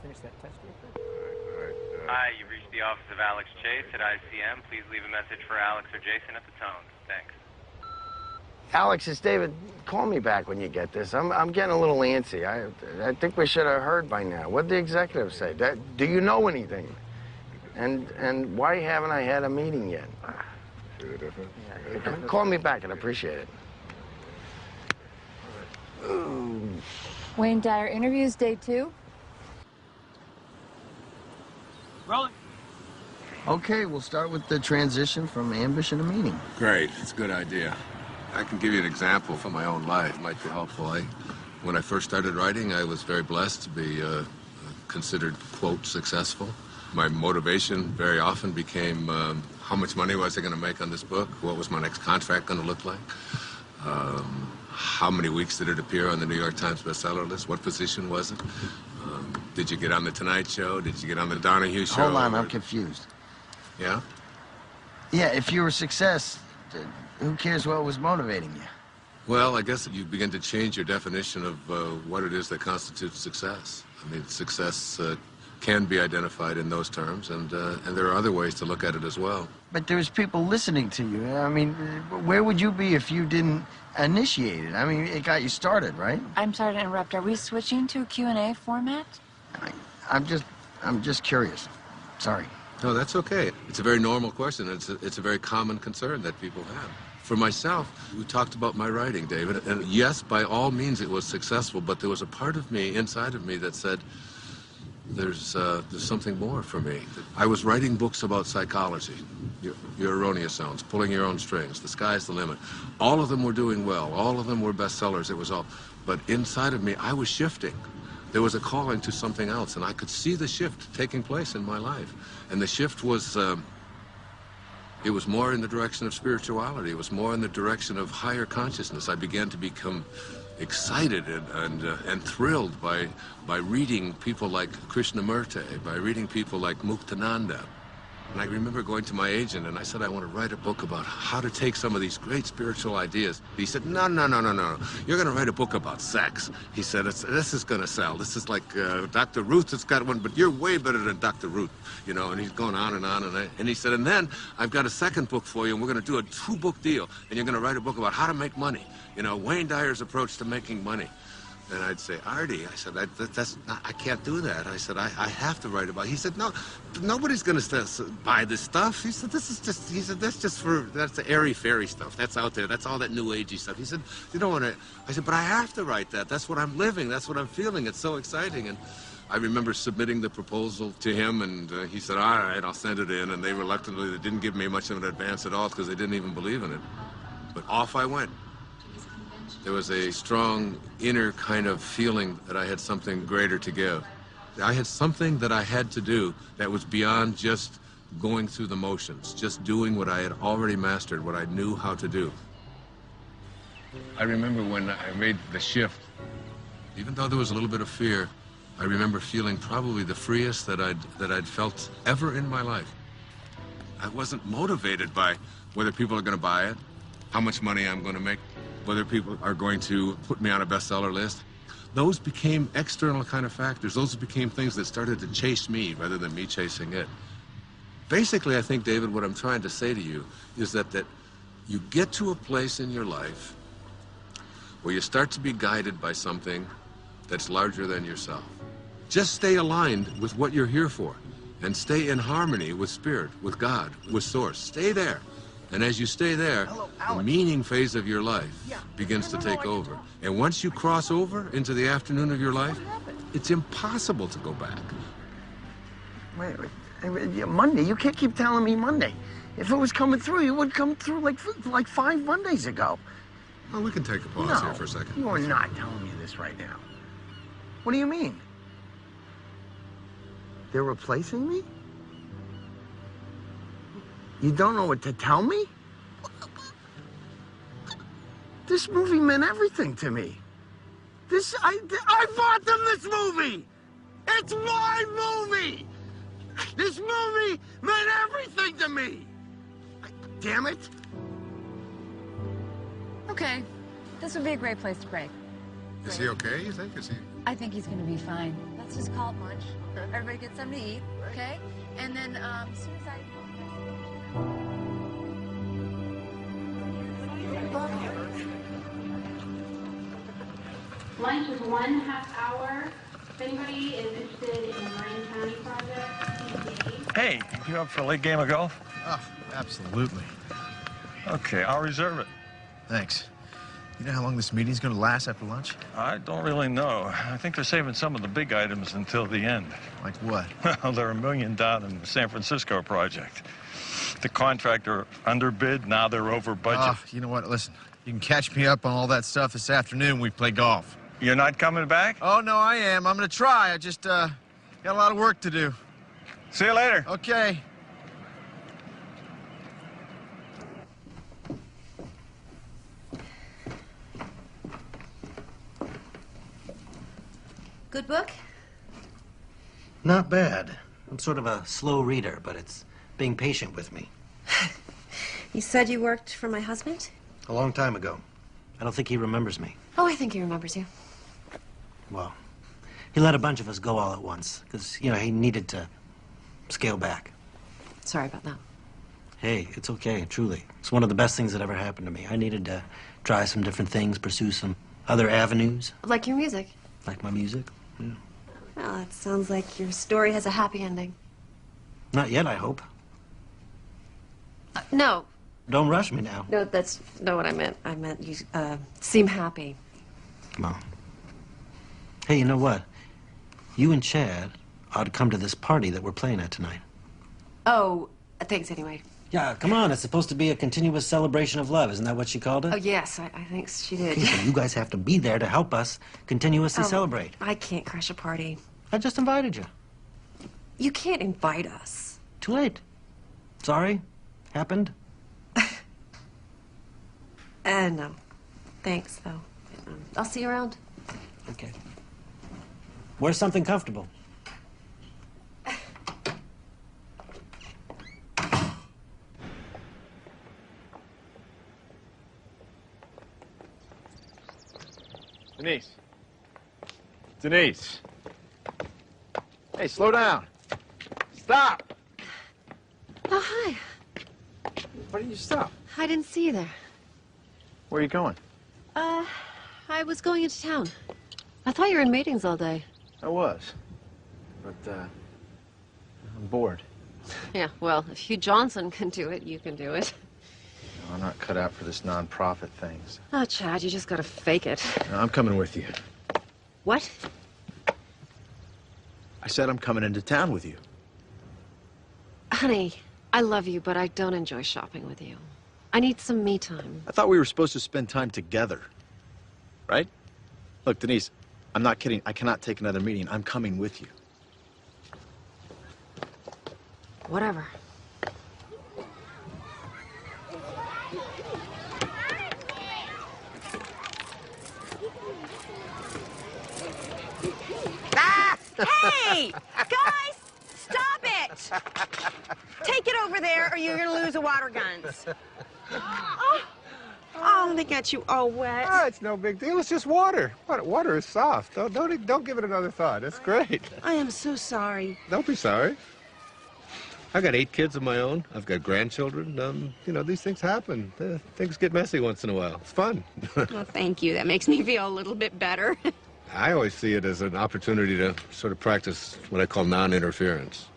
Finish that test real quick. Hi, you've reached the office of Alex Chase at ICM. Please leave a message for Alex or Jason at the tone. Thanks. Alex, it's David. Call me back when you get this. I'm getting a little antsy. I think we should have heard by now. What did the executive say? Do you know anything? And why haven't I had a meeting yet? Yeah, call me back. I'd appreciate it. Ooh. Wayne Dyer interviews day 2. Rolling. Okay, we'll start with the transition from ambition to meaning. Great, it's a good idea. I can give you an example from my own life. It might be helpful. When I first started writing, I was very blessed to be considered, quote, successful. My motivation very often became how much money was I going to make on this book? What was my next contract going to look like? How many weeks did it appear on the New York Times bestseller list? What position was it? Did you get on the Tonight Show? Did you get on the Donahue Show? Hold on, I'm confused. Yeah? Yeah, if you were a success, who cares what was motivating you? Well, I guess you begin to change your definition of what it is that constitutes success. I mean, success can be identified in those terms, and there are other ways to look at it as well. But there's people listening to you. I mean, where would you be if you didn't initiate it? I mean, it got you started, right? I'm sorry to interrupt. Are we switching to a Q&A format? I'm just curious. Sorry. No, that's okay. It's a very normal question. It's a very common concern that people have. For myself, we talked about my writing, David, and yes, by all means it was successful, but there was a part of me, inside of me, that said, there's something more for me. I was writing books about psychology, your erroneous zones, pulling your own strings, the sky's the limit. All of them were doing well. All of them were bestsellers. It was all, but inside of me, I was shifting. There was a calling to something else, and I could see the shift taking place in my life. And the shift was, it was more in the direction of spirituality. It was more in the direction of higher consciousness. I began to become excited and thrilled by reading people like Krishnamurti, by reading people like Muktananda. And I remember going to my agent and I said, I want to write a book about how to take some of these great spiritual ideas. He said, no. You're going to write a book about sex. He said, this is going to sell. This is like Dr. Ruth has got one, but you're way better than Dr. Ruth, you know, and he's going on and on. And he said, and then I've got a second book for you, and we're going to do a 2-book deal, and you're going to write a book about how to make money. You know, Wayne Dyer's approach to making money. And I'd say, Artie, I said, I can't do that. I said, I have to write about it. He said, no, nobody's going to buy this stuff. He said, that's the airy-fairy stuff. That's out there. That's all that new agey stuff. He said, you don't want to. I said, but I have to write that. That's what I'm living. That's what I'm feeling. It's so exciting. And I remember submitting the proposal to him, and he said, all right, I'll send it in. And they reluctantly, they didn't give me much of an advance at all because they didn't even believe in it. But off I went. There was a strong inner kind of feeling that I had something greater to give. I had something that I had to do that was beyond just going through the motions, just doing what I had already mastered, what I knew how to do. I remember when I made the shift, even though there was a little bit of fear, I remember feeling probably the freest that I'd felt ever in my life. I wasn't motivated by whether people are going to buy it, how much money I'm going to make, whether people are going to put me on a bestseller list. Those became external kind of factors. Those became things that started to chase me rather than me chasing it. Basically, I think, David, what I'm trying to say to you is that you get to a place in your life where you start to be guided by something that's larger than yourself. Just stay aligned with what you're here for and stay in harmony with Spirit, with God, with Source. Stay there. And as you stay there, the meaning phase of your life begins to take over. And once you cross over into the afternoon of your life, it's impossible to go back. Wait. Monday? You can't keep telling me Monday. If it was coming through, it would come through like 5 Mondays ago. Well, we can take a pause here for a second. You are not telling me this right now. What do you mean? They're replacing me? You don't know what to tell me? This movie meant everything to me. I bought them this movie! It's my movie! This movie meant everything to me! Damn it! Okay, this would be a great place to break. Is he okay, you think? I think he's gonna be fine. Let's just call it lunch. Everybody get something to eat, okay? And then, as soon as Lunch is 1.5 hour. If anybody is interested in the Marin County project, Hey, you up for a late game of golf? Oh, absolutely. Okay, I'll reserve it. Thanks. You know how long this meeting's going to last after lunch? I don't really know. I think they're saving some of the big items until the end. Like what? Well, they're $1 million down in the San Francisco project. The contractor underbid, now they're over budget. You know what? Listen, you can catch me up on all that stuff this afternoon when we play golf. You're not coming back? Oh, no, I am. I'm going to try. I just, got a lot of work to do. See you later. Okay. Good book? Not bad. I'm sort of a slow reader, but it's being patient with me. You said you worked for my husband? A long time ago. I don't think he remembers me. Oh, I think he remembers you. Well, he let a bunch of us go all at once, because, you know, he needed to scale back. Sorry about that. Hey, it's okay, truly. It's one of the best things that ever happened to me. I needed to try some different things, pursue some other avenues. Like your music. Like my music? Yeah. Well, it sounds like your story has a happy ending. Not yet, I hope. No. Don't rush me now. No, that's not what I meant. I meant you seem happy. Well. Hey, you know what? You and Chad ought to come to this party that we're playing at tonight. Oh, thanks anyway. Yeah, come on. It's supposed to be a continuous celebration of love. Isn't that what she called it? Oh, yes, I think she did. Okay, so you guys have to be there to help us continuously celebrate. I can't crash a party. I just invited you. You can't invite us. Too late. Sorry. Happened. No. Thanks, though. I'll see you around. Okay. Wear something comfortable. Denise. Denise. Hey, slow down. Stop! Oh, hi. Why didn't you stop? I didn't see you there. Where are you going? I was going into town. I thought you were in meetings all day. I was. But, I'm bored. Yeah, well, if Hugh Johnson can do it, you can do it. I'm not cut out for this non-profit thing. So. Oh, Chad, you just gotta fake it. No, I'm coming with you. What? I said I'm coming into town with you. Honey, I love you, but I don't enjoy shopping with you. I need some me time. I thought we were supposed to spend time together, right? Look, Denise, I'm not kidding. I cannot take another meeting. I'm coming with you. Whatever. Hey! Guys! Stop it! Take it over there or you're gonna lose the water guns. Oh, they got you all wet. Oh, it's no big deal. It's just water. Water is soft. Don't give it another thought. It's great. I am so sorry. Don't be sorry. I've got 8 kids of my own. I've got grandchildren. You know, these things happen. Things get messy once in a while. It's fun. Well, thank you. That makes me feel a little bit better. I always see it as an opportunity to sort of practice what I call non-interference.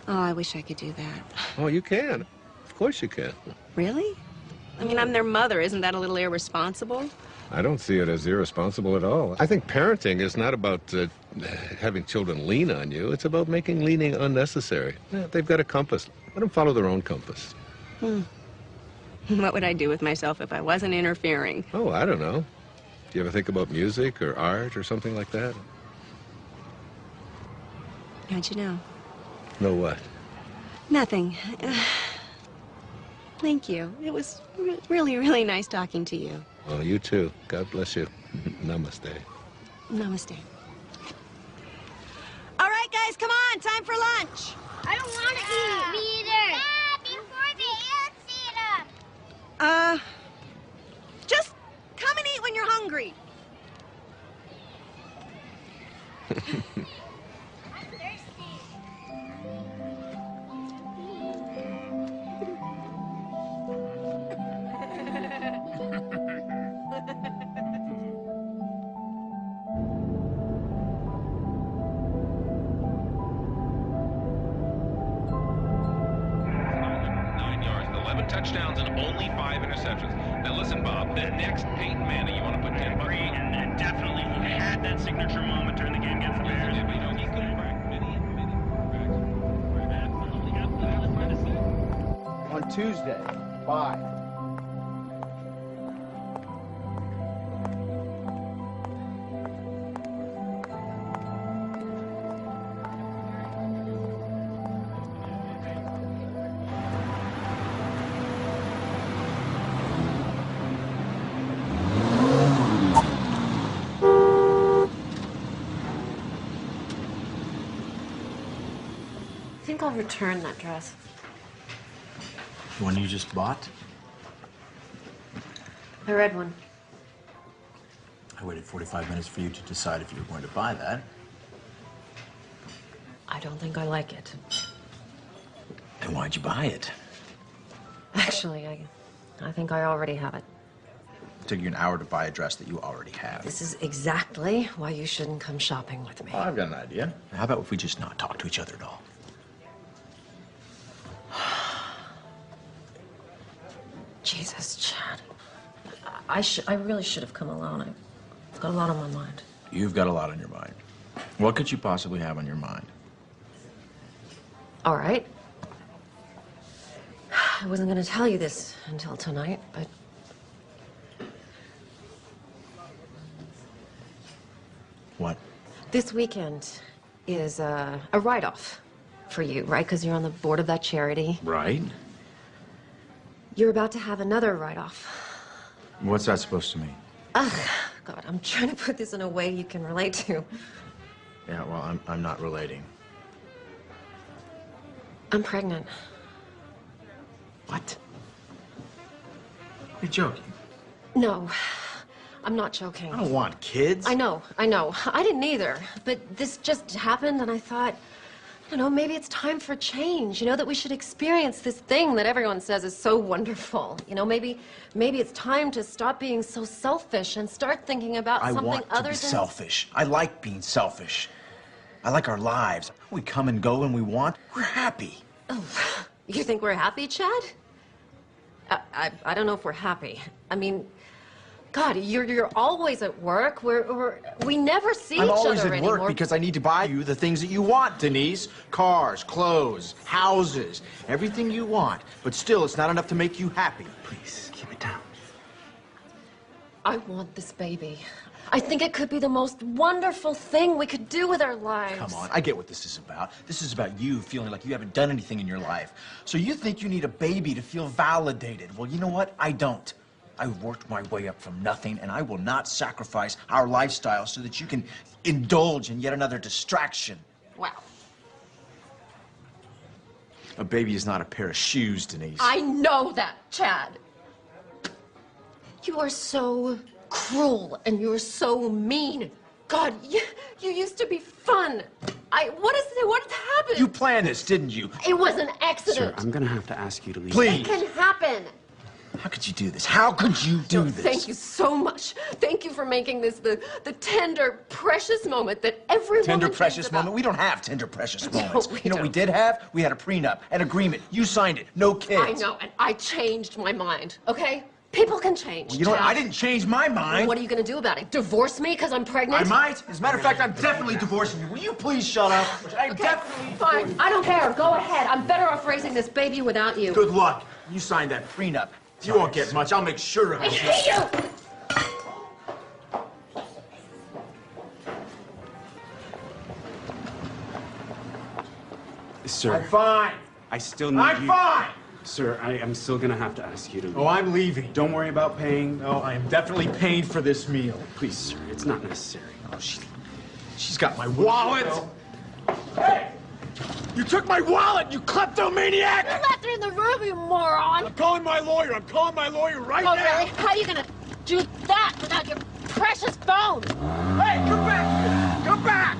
Oh, I wish I could do that. Oh, you can. Of course you can. Really? I mean, I'm their mother. Isn't that a little irresponsible? I don't see it as irresponsible at all. I think parenting is not about having children lean on you. It's about making leaning unnecessary. Yeah, they've got a compass. Let them follow their own compass. What would I do with myself if I wasn't interfering? Oh, I don't know. Do you ever think about music or art or something like that? How'd you know? No what? Nothing. Thank you. It was really, really nice talking to you. Well, you too. God bless you. Namaste. Namaste. All right, guys, come on. Time for lunch. I don't want to eat. Me either. Before the ants eat us. Just come and eat when you're hungry. Touchdowns and only 5 interceptions. Now listen, Bob, the next Peyton Manning, you want to put 10 bucks on. And definitely he had that signature moment during the game against the Bears. Yeah, but you know, he could have cracked many quarterbacks. On Tuesday, 5. I think I'll return that dress. The one you just bought? The red one. I waited 45 minutes for you to decide if you were going to buy that. I don't think I like it. Then why'd you buy it? Actually, I think I already have it. It took you an hour to buy a dress that you already have. This is exactly why you shouldn't come shopping with me. Oh, I've got an idea. How about if we just not talk to each other at all? Jesus, Chad. I really should have come alone. I've got a lot on my mind. You've got a lot on your mind. What could you possibly have on your mind? All right. I wasn't going to tell you this until tonight, but... What? This weekend is a write-off for you, right? Because you're on the board of that charity. Right. You're about to have another write-off. What's that supposed to mean? Ugh, God, I'm trying to put this in a way you can relate to. Yeah, well, I'm not relating. I'm pregnant. What? You're joking. No, I'm not joking. I don't want kids. I know. I didn't either. But this just happened, and I thought, you know, maybe it's time for change. You know, that we should experience this thing that everyone says is so wonderful. You know, maybe it's time to stop being so selfish and start thinking about something other than... I want to be selfish. I like being selfish. I like our lives. We come and go when we want. We're happy. Oh, you think we're happy, Chad? I don't know if we're happy. I mean, God, you're always at work. We never see I'm each always other at work anymore. because I need to buy you the things that you want, Denise. Cars, clothes, houses, everything you want. But still, it's not enough to make you happy. Please, keep it down. I want this baby. I think it could be the most wonderful thing we could do with our lives. Come on, I get what this is about. This is about you feeling like you haven't done anything in your life. So you think you need a baby to feel validated. Well, you know what? I don't. I worked my way up from nothing, and I will not sacrifice our lifestyle so that you can indulge in yet another distraction. Wow. A baby is not a pair of shoes, Denise. I know that, Chad. You are so cruel, and you're so mean. God, you used to be fun. What happened? You planned this, didn't you? It was an accident. Sir, I'm gonna have to ask you to leave. Please. It can happen. How could you do this? How could you do this? Thank you so much. Thank you for making this the tender, precious moment that every Tender, woman precious dreams about. moment? We don't have tender, precious moments. we You know what we don't. did have? We had a prenup, an agreement. You signed it. No kids. I know, and I changed my mind, okay? People can change. Well, you know what? Chad. I didn't change my mind. What are you gonna do about it? Divorce me because I'm pregnant? I might. As a matter of fact, I'm definitely divorcing you. Will you please shut up? I'm definitely Fine, I don't care. Go ahead. I'm better off raising this baby without you. Good luck. You signed that prenup. You won't get much. I'll make sure of I it. hate you! Sir. I'm fine. I still need I'm you. fine. Sir, I'm still gonna have to ask you to leave. Oh, I'm leaving. Don't worry about paying. No, I am definitely paying for this meal. Please, sir, it's not necessary. Oh, she's got my wallet. Hey! You took my wallet, you kleptomaniac! You left it in the room, you moron! I'm calling my lawyer. I'm calling my lawyer right Oh, now. really? How are you gonna do that without your precious phone? Hey, come back! Come back!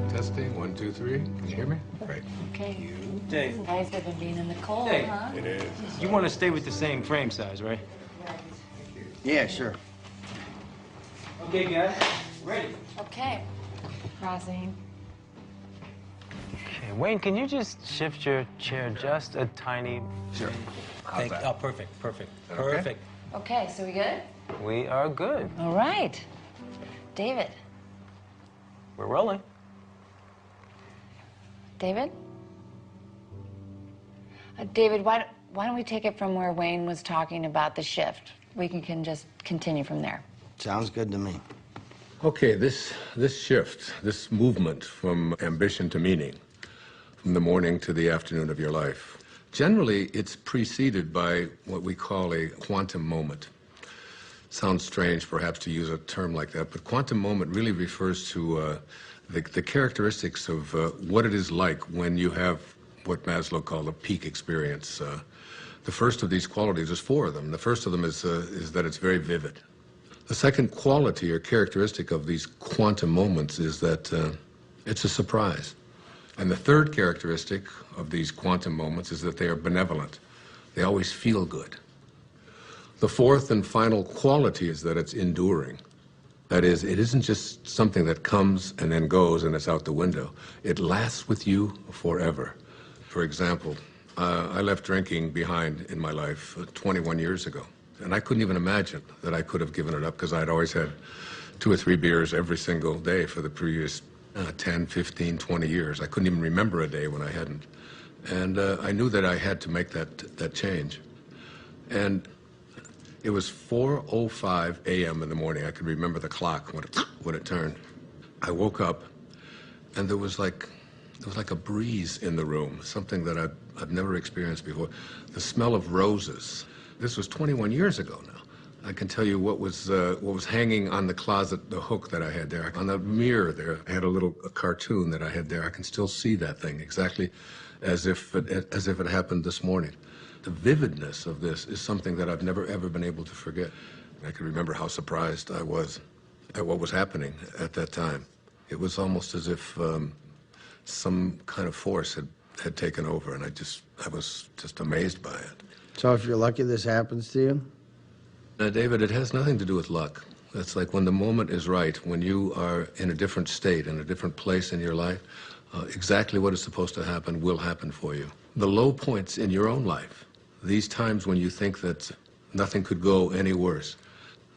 Testing. 1, 2, 3. Can you hear me? Great. Okay. Dave. You guys have been being in the cold, Dave. huh? It is. You want to stay with the same frame size, right? Yeah, sure. Okay, guys. Ready. Okay. Crossing. Okay, Wayne, can you just shift your chair just a tiny... Sure. Thank you. Oh, perfect. Okay. Perfect. Okay, so we good? We are good. All right. David. We're rolling. David? David, why don't we take it from where Wayne was talking about the shift? We can just continue from there. Sounds good to me. Okay, this shift, this movement from ambition to meaning, from the morning to the afternoon of your life, generally it's preceded by what we call a quantum moment. Sounds strange, perhaps, to use a term like that, but quantum moment really refers to the characteristics of what it is like when you have what Maslow called a peak experience. The first of these qualities, there's 4 of them. The first of them is that it's very vivid. The second quality or characteristic of these quantum moments is that it's a surprise. And the third characteristic of these quantum moments is that they are benevolent. They always feel good. The fourth and final quality is that it's enduring. That is, it isn't just something that comes and then goes and it's out the window. It lasts with you forever. For example, I left drinking behind in my life 21 years ago. And I couldn't even imagine that I could have given it up because I'd always had 2 or 3 beers every single day for the previous 10, 15, 20 years. I couldn't even remember a day when I hadn't. And I knew that I had to make that change. And it was 4:05 a.m. in the morning. I could remember the clock when it turned. I woke up, and there was like a breeze in the room, something that I've never experienced before. The smell of roses. This was 21 years ago now. I can tell you what was hanging on the closet, the hook that I had there. On the mirror there, I had a cartoon that I had there. I can still see that thing exactly as if it happened this morning. the vividness of this is something that I've never, ever been able to forget. I can remember how surprised I was at what was happening at that time. It was almost as if some kind of force had taken over, and I was just amazed by it. So if you're lucky this happens to you? David, it has nothing to do with luck. It's like when the moment is right, when you are in a different state, in a different place in your life, exactly what is supposed to happen will happen for you. The low points in your own life, these times when you think that nothing could go any worse,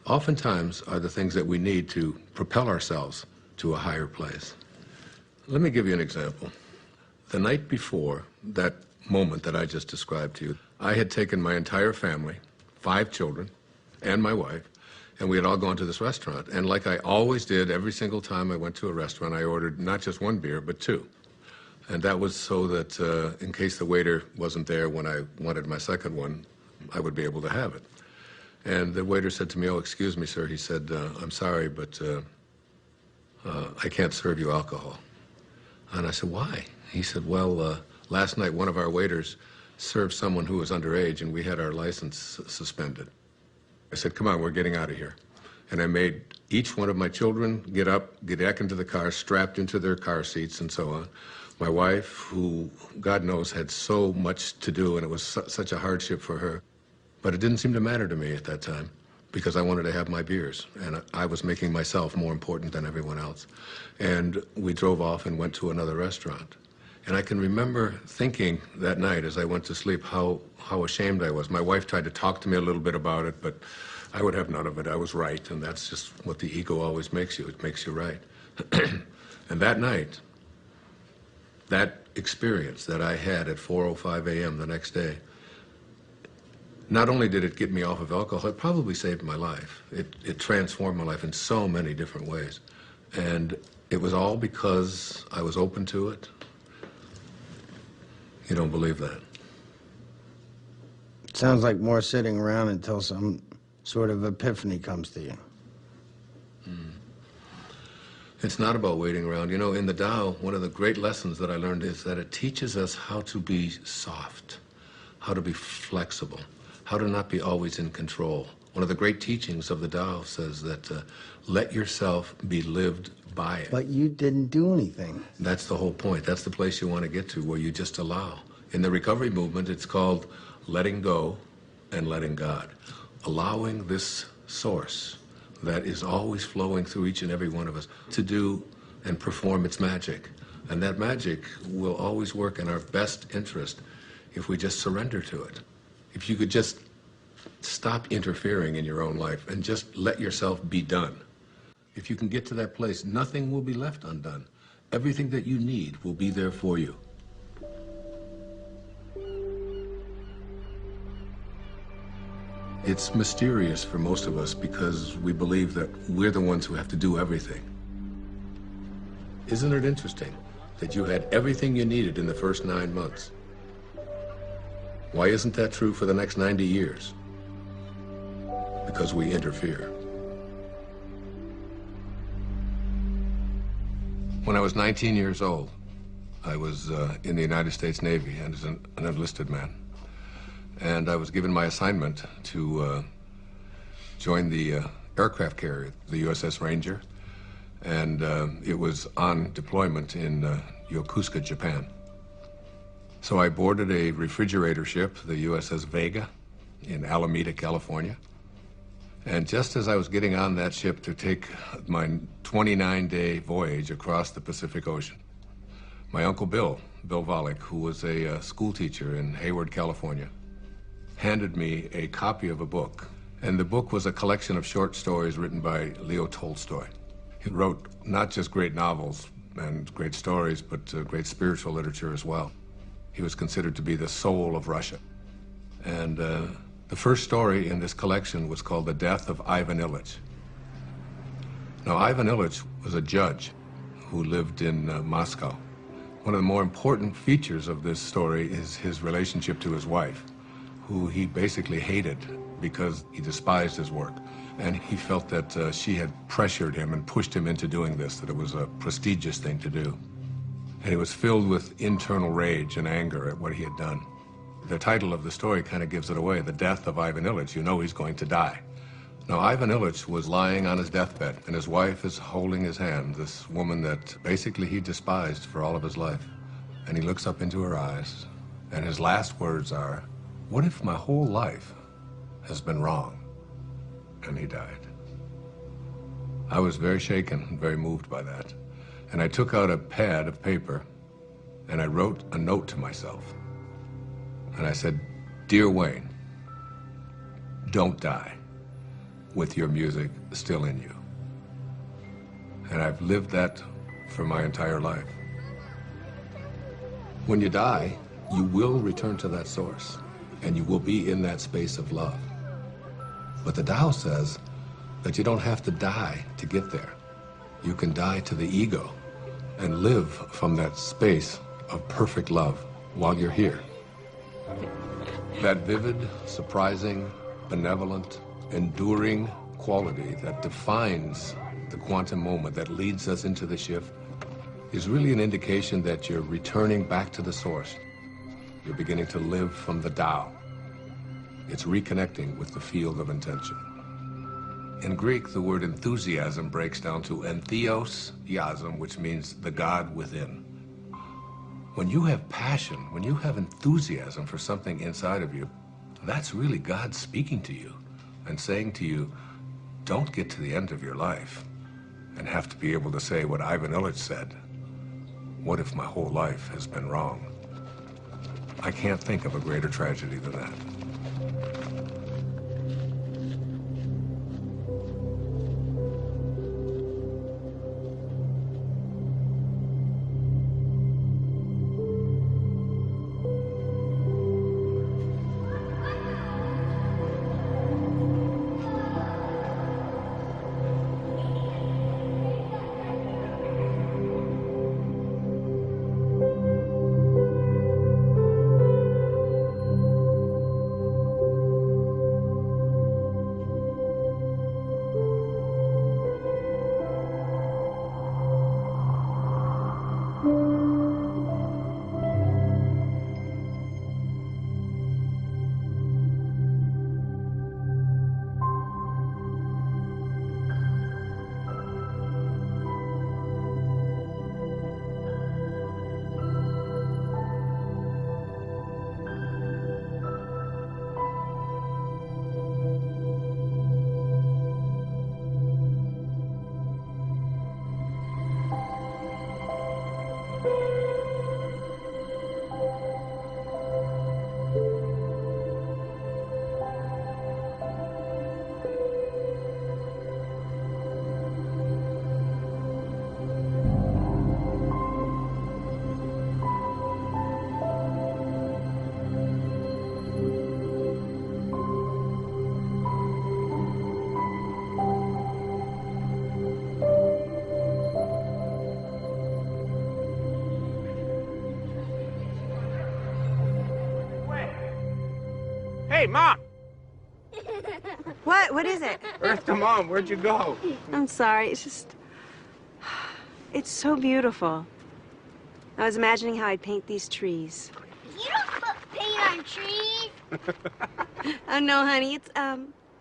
oftentimes are the things that we need to propel ourselves to a higher place. Let me give you an example. The night before that moment that I just described to you, I had taken my entire family, 5 children, and my wife, and we had all gone to this restaurant. And like I always did, every single time I went to a restaurant, I ordered not just 1 beer, but 2. And that was so that in case the waiter wasn't there when I wanted my second one, I would be able to have it. And the waiter said to me, "Oh, excuse me, sir." He said, "I'm sorry, but I can't serve you alcohol." And I said, "Why?" He said, "Well, last night one of our waiters served someone who was underage, and we had our license suspended." I said, "Come on, we're getting out of here." And I made each one of my children get up, get back into the car, strapped into their car seats and so on. My wife, who, God knows, had so much to do, and it was such a hardship for her. But it didn't seem to matter to me at that time, because I wanted to have my beers, and I was making myself more important than everyone else. And we drove off and went to another restaurant. And I can remember thinking that night as I went to sleep how ashamed I was. My wife tried to talk to me a little bit about it, but I would have none of it. I was right, and that's just what the ego always makes you. It makes you right. And that night, that experience that I had at 4:05 a.m. the next day, not only did it get me off of alcohol, it probably saved my life. It transformed my life in so many different ways. And it was all because I was open to it. You don't believe that? Sounds like more sitting around until some sort of epiphany comes to you. It's not about waiting around. You know, in the Tao, one of the great lessons that I learned is that it teaches us how to be soft, how to be flexible, how to not be always in control. One of the great teachings of the Tao says that let yourself be lived by it. But you didn't do anything. That's the whole point. That's the place you want to get to, where you just allow. In the recovery movement, it's called letting go and letting God. Allowing this source that is always flowing through each and every one of us to do and perform its magic. And that magic will always work in our best interest if we just surrender to it. If you could just stop interfering in your own life and just let yourself be done. If you can get to that place, nothing will be left undone. Everything that you need will be there for you. It's mysterious for most of us because we believe that we're the ones who have to do everything. Isn't it interesting that you had everything you needed in the first 9 months? Why isn't that true for the next 90 years? Because we interfere. When I was 19 years old, I was in the United States Navy and as an enlisted man. And I was given my assignment to join the aircraft carrier, the USS Ranger. And it was on deployment in Yokosuka, Japan. So I boarded a refrigerator ship, the USS Vega, in Alameda, California. And just as I was getting on that ship to take my 29-day voyage across the Pacific Ocean, my Uncle Bill Volek, who was a school teacher in Hayward, California, handed me a copy of a book. And the book was a collection of short stories written by Leo Tolstoy. He wrote not just great novels and great stories, but great spiritual literature as well. He was considered to be the soul of Russia. And the first story in this collection was called The Death of Ivan Ilyich. Now, Ivan Ilyich was a judge who lived in Moscow. One of the more important features of this story is his relationship to his wife, who he basically hated because he despised his work. And he felt that she had pressured him and pushed him into doing this, that it was a prestigious thing to do. And he was filled with internal rage and anger at what he had done. The title of the story kind of gives it away, The Death of Ivan Ilyich. You know he's going to die. Now, Ivan Ilyich was lying on his deathbed, and his wife is holding his hand, this woman that basically he despised for all of his life. And he looks up into her eyes, and his last words are, "What if my whole life has been wrong?" And he died. I was very shaken and very moved by that. And I took out a pad of paper, and I wrote a note to myself. And I said, "Dear Wayne, don't die with your music still in you." And I've lived that for my entire life. When you die, you will return to that source, and you will be in that space of love. But the Tao says that you don't have to die to get there. You can die to the ego and live from that space of perfect love while you're here. That vivid, surprising, benevolent, enduring quality that defines the quantum moment that leads us into the shift is really an indication that you're returning back to the source. You're beginning to live from the Tao. It's reconnecting with the field of intention. In Greek, the word enthusiasm breaks down to entheos-iasm, which means the God within. When you have passion, when you have enthusiasm for something inside of you, that's really God speaking to you and saying to you, don't get to the end of your life and have to be able to say what Ivan Ilyich said, "What if my whole life has been wrong?" I can't think of a greater tragedy than that. Hey, Mom! What is it? Earth to Mom, where'd you go? I'm sorry, it's just... It's so beautiful. I was imagining how I'd paint these trees. You don't put paint on trees. Oh, no, honey, it's,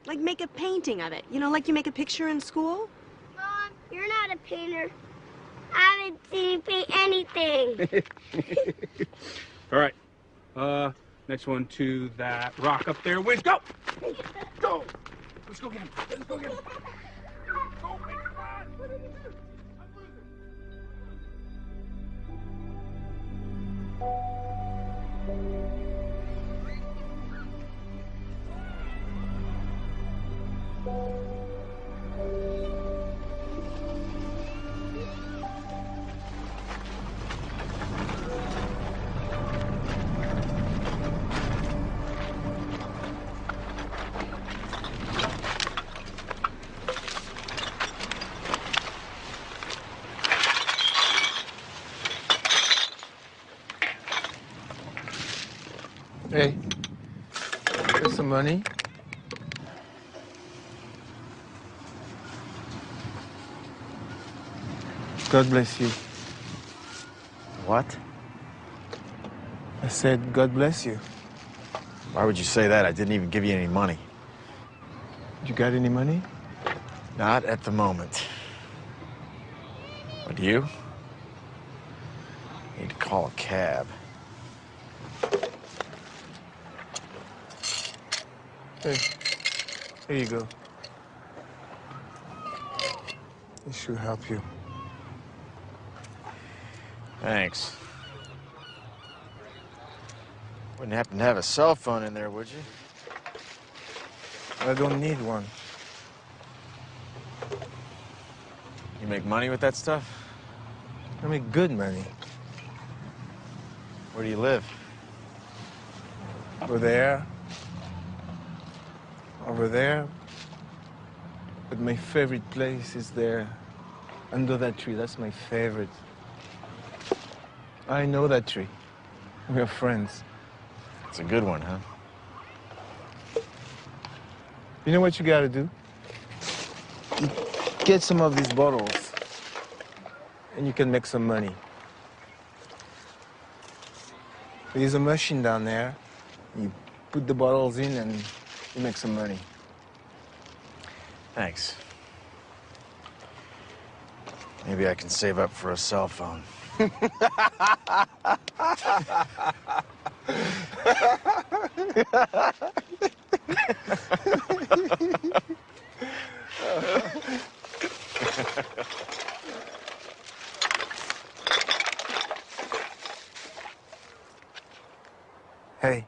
like make a painting of it. You know, like you make a picture in school? Mom, you're not a painter. I haven't seen you paint anything. All right. Next one to that rock up there. Wiz, go! Go! Let's go get him. Let's go get him. Go, man, come on! What did you do? I'm losing. Hey, here's some money. God bless you. What? I said, God bless you. Why would you say that? I didn't even give you any money. You got any money? Not at the moment. But you? Need to call a cab. Hey, here you go. This should help you. Thanks. Wouldn't happen to have a cell phone in there, would you? I don't need one. You make money with that stuff? I make good money. Where do you live? Over there. Over there. But my favorite place is there. Under that tree. That's my favorite. I know that tree. We're friends. It's a good one, huh? You know what you gotta do? You get some of these bottles, and you can make some money. There's a machine down there. You put the bottles in, and you make some money. Thanks. Maybe I can save up for a cell phone. Hey.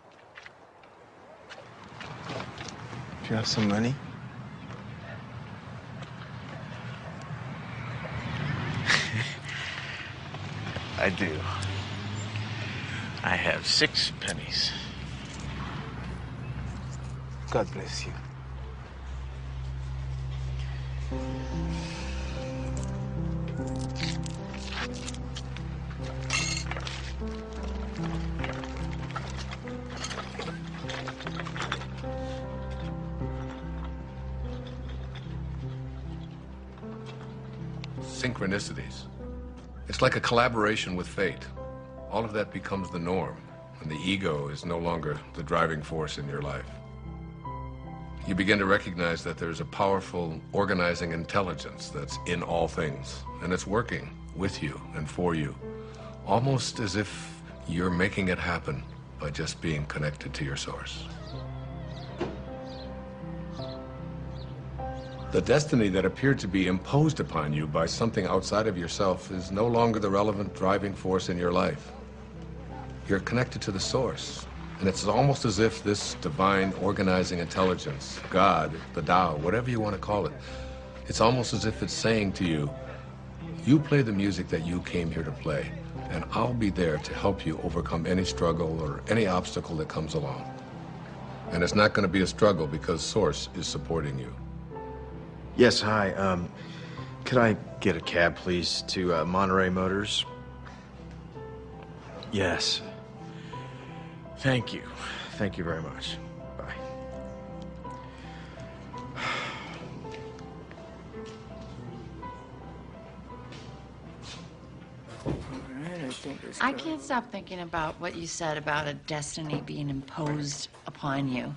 Do you have some money? I do. I have 6 pennies. God bless you. Synchronicities. It's like a collaboration with fate. All of that becomes the norm, and the ego is no longer the driving force in your life. You begin to recognize that there's a powerful organizing intelligence that's in all things, and it's working with you and for you, almost as if you're making it happen by just being connected to your source. The destiny that appeared to be imposed upon you by something outside of yourself is no longer the relevant driving force in your life. You're connected to the source, and it's almost as if this divine organizing intelligence, God, the Tao, whatever you want to call it, it's almost as if it's saying to you, you play the music that you came here to play, and I'll be there to help you overcome any struggle or any obstacle that comes along. And it's not going to be a struggle because Source is supporting you. Yes, hi. Could I get a cab, please, to Monterey Motors? Yes. Thank you. Thank you very much. Bye. I can't stop thinking about what you said about a destiny being imposed upon you.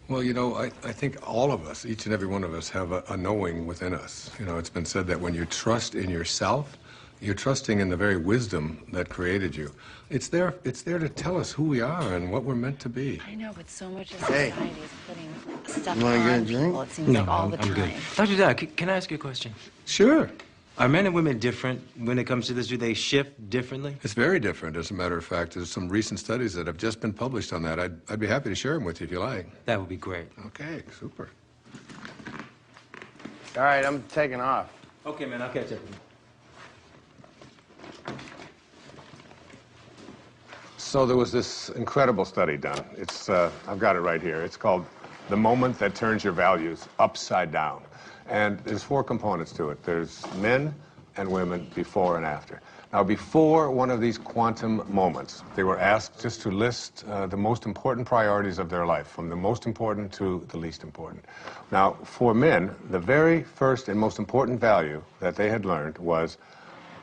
Well, you know, I think all of us, each and every one of us, have a knowing within us. You know, it's been said that when you trust in yourself, you're trusting in the very wisdom that created you. It's there to tell us who we are and what we're meant to be. I know, but so much of society is putting stuff You wanna get a on drink? people. It seems No, like all the I'm time. good. Dr. Doc, can I ask you a question? Sure. Are men and women different when it comes to this? Do they shift differently? It's very different, as a matter of fact. There's some recent studies that have just been published on that. I'd be happy to share them with you if you like. That would be great. Okay, super. All right, I'm taking off. Okay, man, I'll catch up with you. So there was this incredible study done. It's, I've got it right here. It's called The Moment That Turns Your Values Upside Down. And there's 4 components to it. There's men and women before and after. Now, before one of these quantum moments, they were asked just to list the most important priorities of their life, from the most important to the least important. Now, for men, the very first and most important value that they had learned was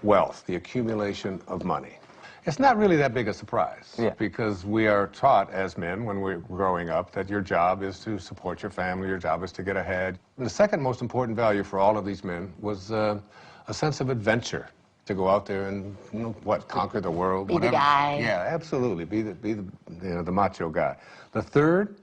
wealth, the accumulation of money. It's not really that big a surprise, because we are taught as men when we're growing up that your job is to support your family, your job is to get ahead. And the second most important value for all of these men was a sense of adventure, to go out there and, you know, what, conquer the world, Be whatever. the guy. Yeah, absolutely, be the you know, the macho guy. The third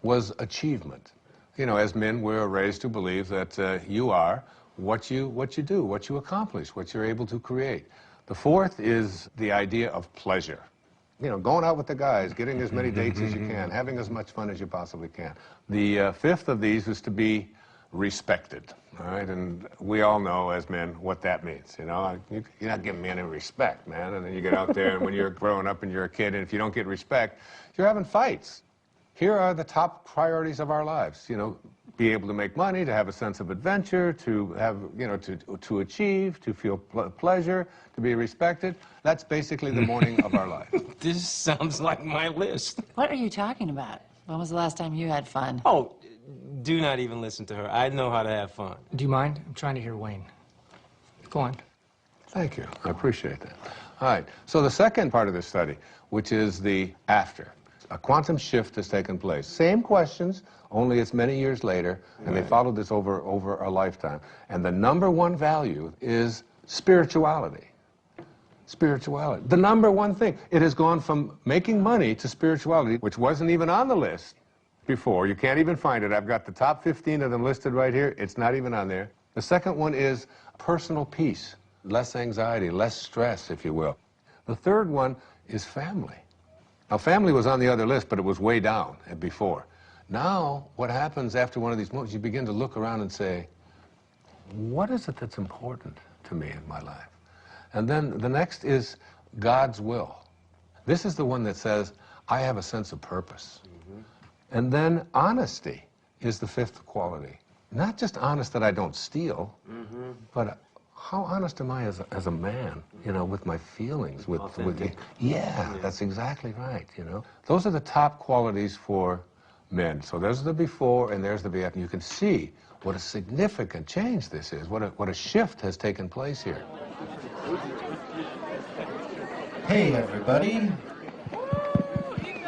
was achievement. You know, as men, we're raised to believe that you are what you do, what you accomplish, what you're able to create. The fourth is the idea of pleasure. You know, going out with the guys, getting as many dates as you can, having as much fun as you possibly can. The fifth of these is to be respected, all right? And we all know as men what that means, you know? You're not giving me any respect, man. And then you get out there, and when you're growing up and you're a kid, and if you don't get respect, you're having fights. Here are the top priorities of our lives, you know, be able to make money, to have a sense of adventure, to have, you know, to achieve, to feel pleasure, to be respected. That's basically the morning of our life. This sounds like my list. What are you talking about? When was the last time you had fun? Oh, do not even listen to her. I know how to have fun. Do you mind? I'm trying to hear Wayne. Go on. Thank you. I appreciate that. All right. So the second part of this study, which is the after. A quantum shift has taken place. Same questions, only it's many years later, and they followed this over a lifetime. And the number one value is spirituality. Spirituality. The number one thing. It has gone from making money to spirituality, which wasn't even on the list before. You can't even find it. I've got the top 15 of them listed right here. It's not even on there. The second one is personal peace, less anxiety, less stress, if you will. The third one is family. Now, family was on the other list, but it was way down before. Now, what happens after one of these moments, you begin to look around and say, what is it that's important to me in my life? And then the next is God's will. This is the one that says, I have a sense of purpose. And then honesty is the fifth quality. Not just honest that I don't steal, but how honest am I as a man, you know, with my feelings, with yeah, that's exactly right, you know. Those are the top qualities for men. So there's the before and there's the after. You can see what a significant change this is, what a shift has taken place here. Hey, everybody.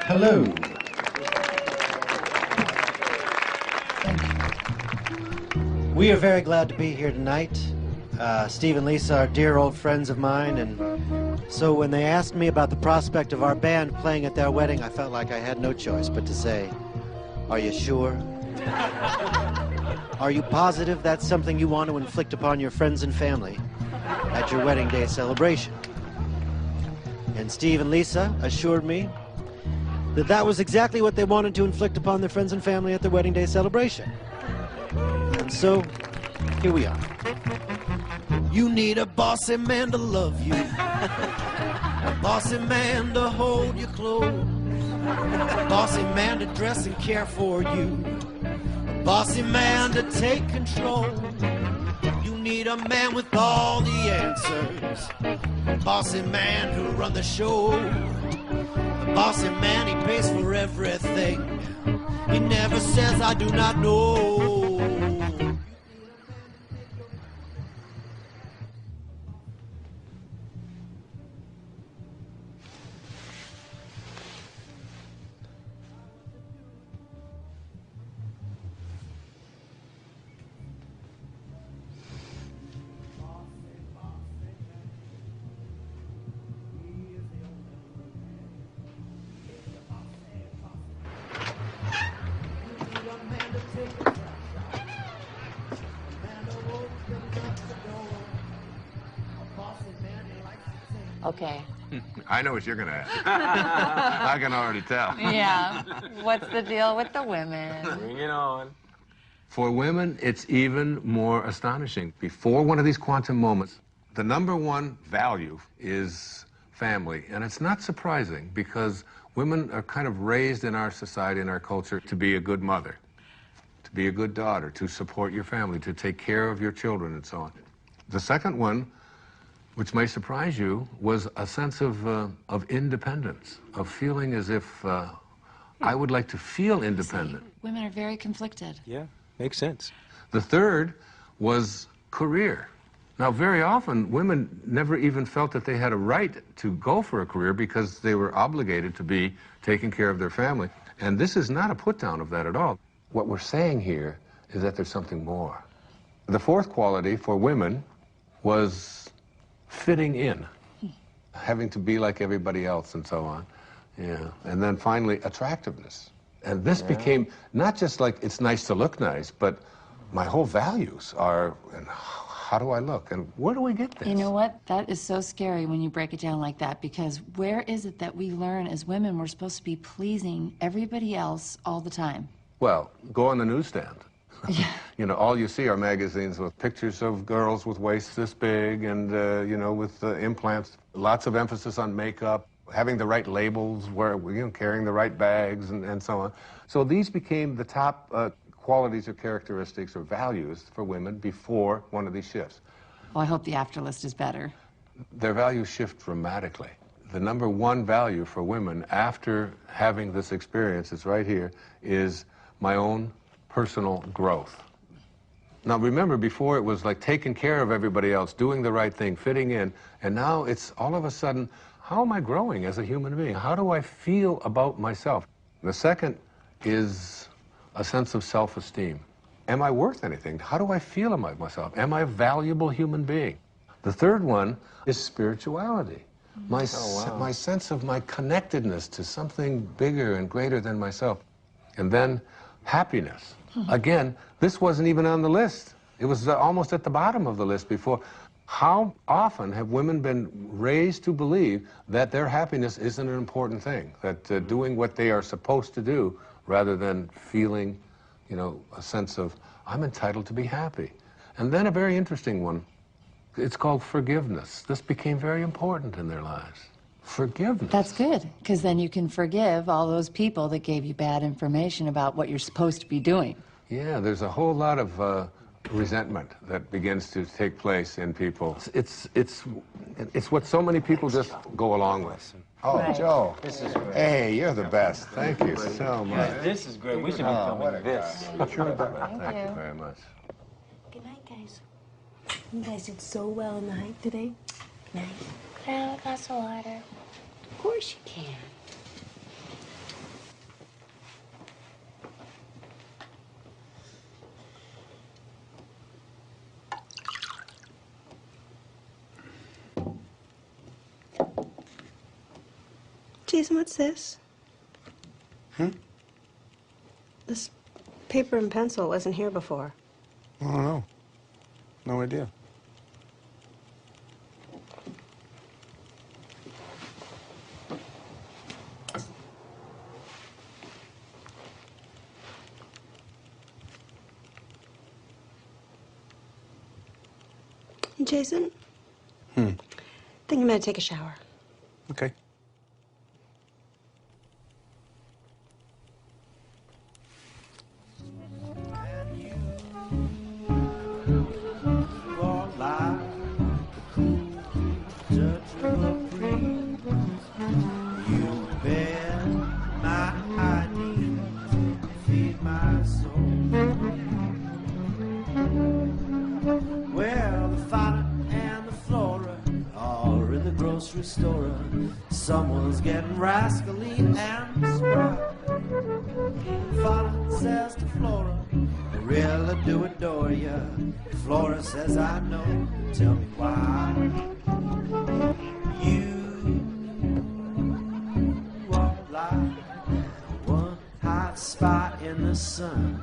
Hello. We are very glad to be here tonight. Steve and Lisa are dear old friends of mine, and so when they asked me about the prospect of our band playing at their wedding, I felt like I had no choice but to say, are you sure? Are you positive that's something you want to inflict upon your friends and family at your wedding day celebration? And Steve and Lisa assured me that that was exactly what they wanted to inflict upon their friends and family at their wedding day celebration. And so, here we are. You need a bossy man to love you, a bossy man to hold you close, a bossy man to dress and care for you, a bossy man to take control. You need a man with all the answers, a bossy man to run the show, a bossy man, he pays for everything, he never says I do not know. Okay. I know what you're going to ask. I can already tell. Yeah. What's the deal with the women? Bring it on. For women, it's even more astonishing. Before one of these quantum moments, the number one value is family. And it's not surprising because women are kind of raised in our society, in our culture, to be a good mother, to be a good daughter, to support your family, to take care of your children, and so on. The second one, which may surprise you, was a sense of independence, of feeling as if I would like to feel independent. Women are very conflicted. Yeah, makes sense. The third was career. Now, very often, women never even felt that they had a right to go for a career because they were obligated to be taking care of their family. And this is not a put-down of that at all. What we're saying here is that there's something more. The fourth quality for women was fitting in, having to be like everybody else and so on. Yeah. And then finally, attractiveness. And this became not just like it's nice to look nice, but my whole values are, and how do I look? And where do we get this? You know what? That is so scary when you break it down like that, because where is it that we learn as women we're supposed to be pleasing everybody else all the time? Well, go on the newsstand. You know, all you see are magazines with pictures of girls with waists this big and, you know, with implants, lots of emphasis on makeup, having the right labels, carrying the right bags and so on. So these became the top qualities or characteristics or values for women before one of these shifts. Well, I hope the after list is better. Their values shift dramatically. The number one value for women after having this experience, it's right here, is my own personal growth. Now remember, before it was like taking care of everybody else, doing the right thing, fitting in, and now it's all of a sudden, how am I growing as a human being? How do I feel about myself? The second is a sense of self-esteem. Am I worth anything? How do I feel about myself? Am I a valuable human being? The third one is spirituality. My sense of my connectedness to something bigger and greater than myself. And then happiness. Again, this wasn't even on the list. It was almost at the bottom of the list before. How often have women been raised to believe that their happiness isn't an important thing, that doing what they are supposed to do rather than feeling, you know, a sense of, I'm entitled to be happy. And then a very interesting one, it's called forgiveness. This became very important in their lives. Forgiveness. That's good, because then you can forgive all those people that gave you bad information about what you're supposed to be doing. Yeah, there's a whole lot of resentment that begins to take place in people. It's what so many people just go along with. Oh, Right. Joe. This is great. Hey, you're the best. Thank you so much. This is great. We should be filming this. Thank you very much. Good night, guys. You guys did so well in the hike today. Good night. Can I have a glass of water? Of course you can. Jason, what's this? This paper and pencil wasn't here before. I don't know. No idea. Jason? I think I'm gonna take a shower. Okay. Store. Someone's getting rascally and spry. Fauna says to Flora, I really do adore ya. Flora says, I know, tell me why. You walk like one hot spot in the sun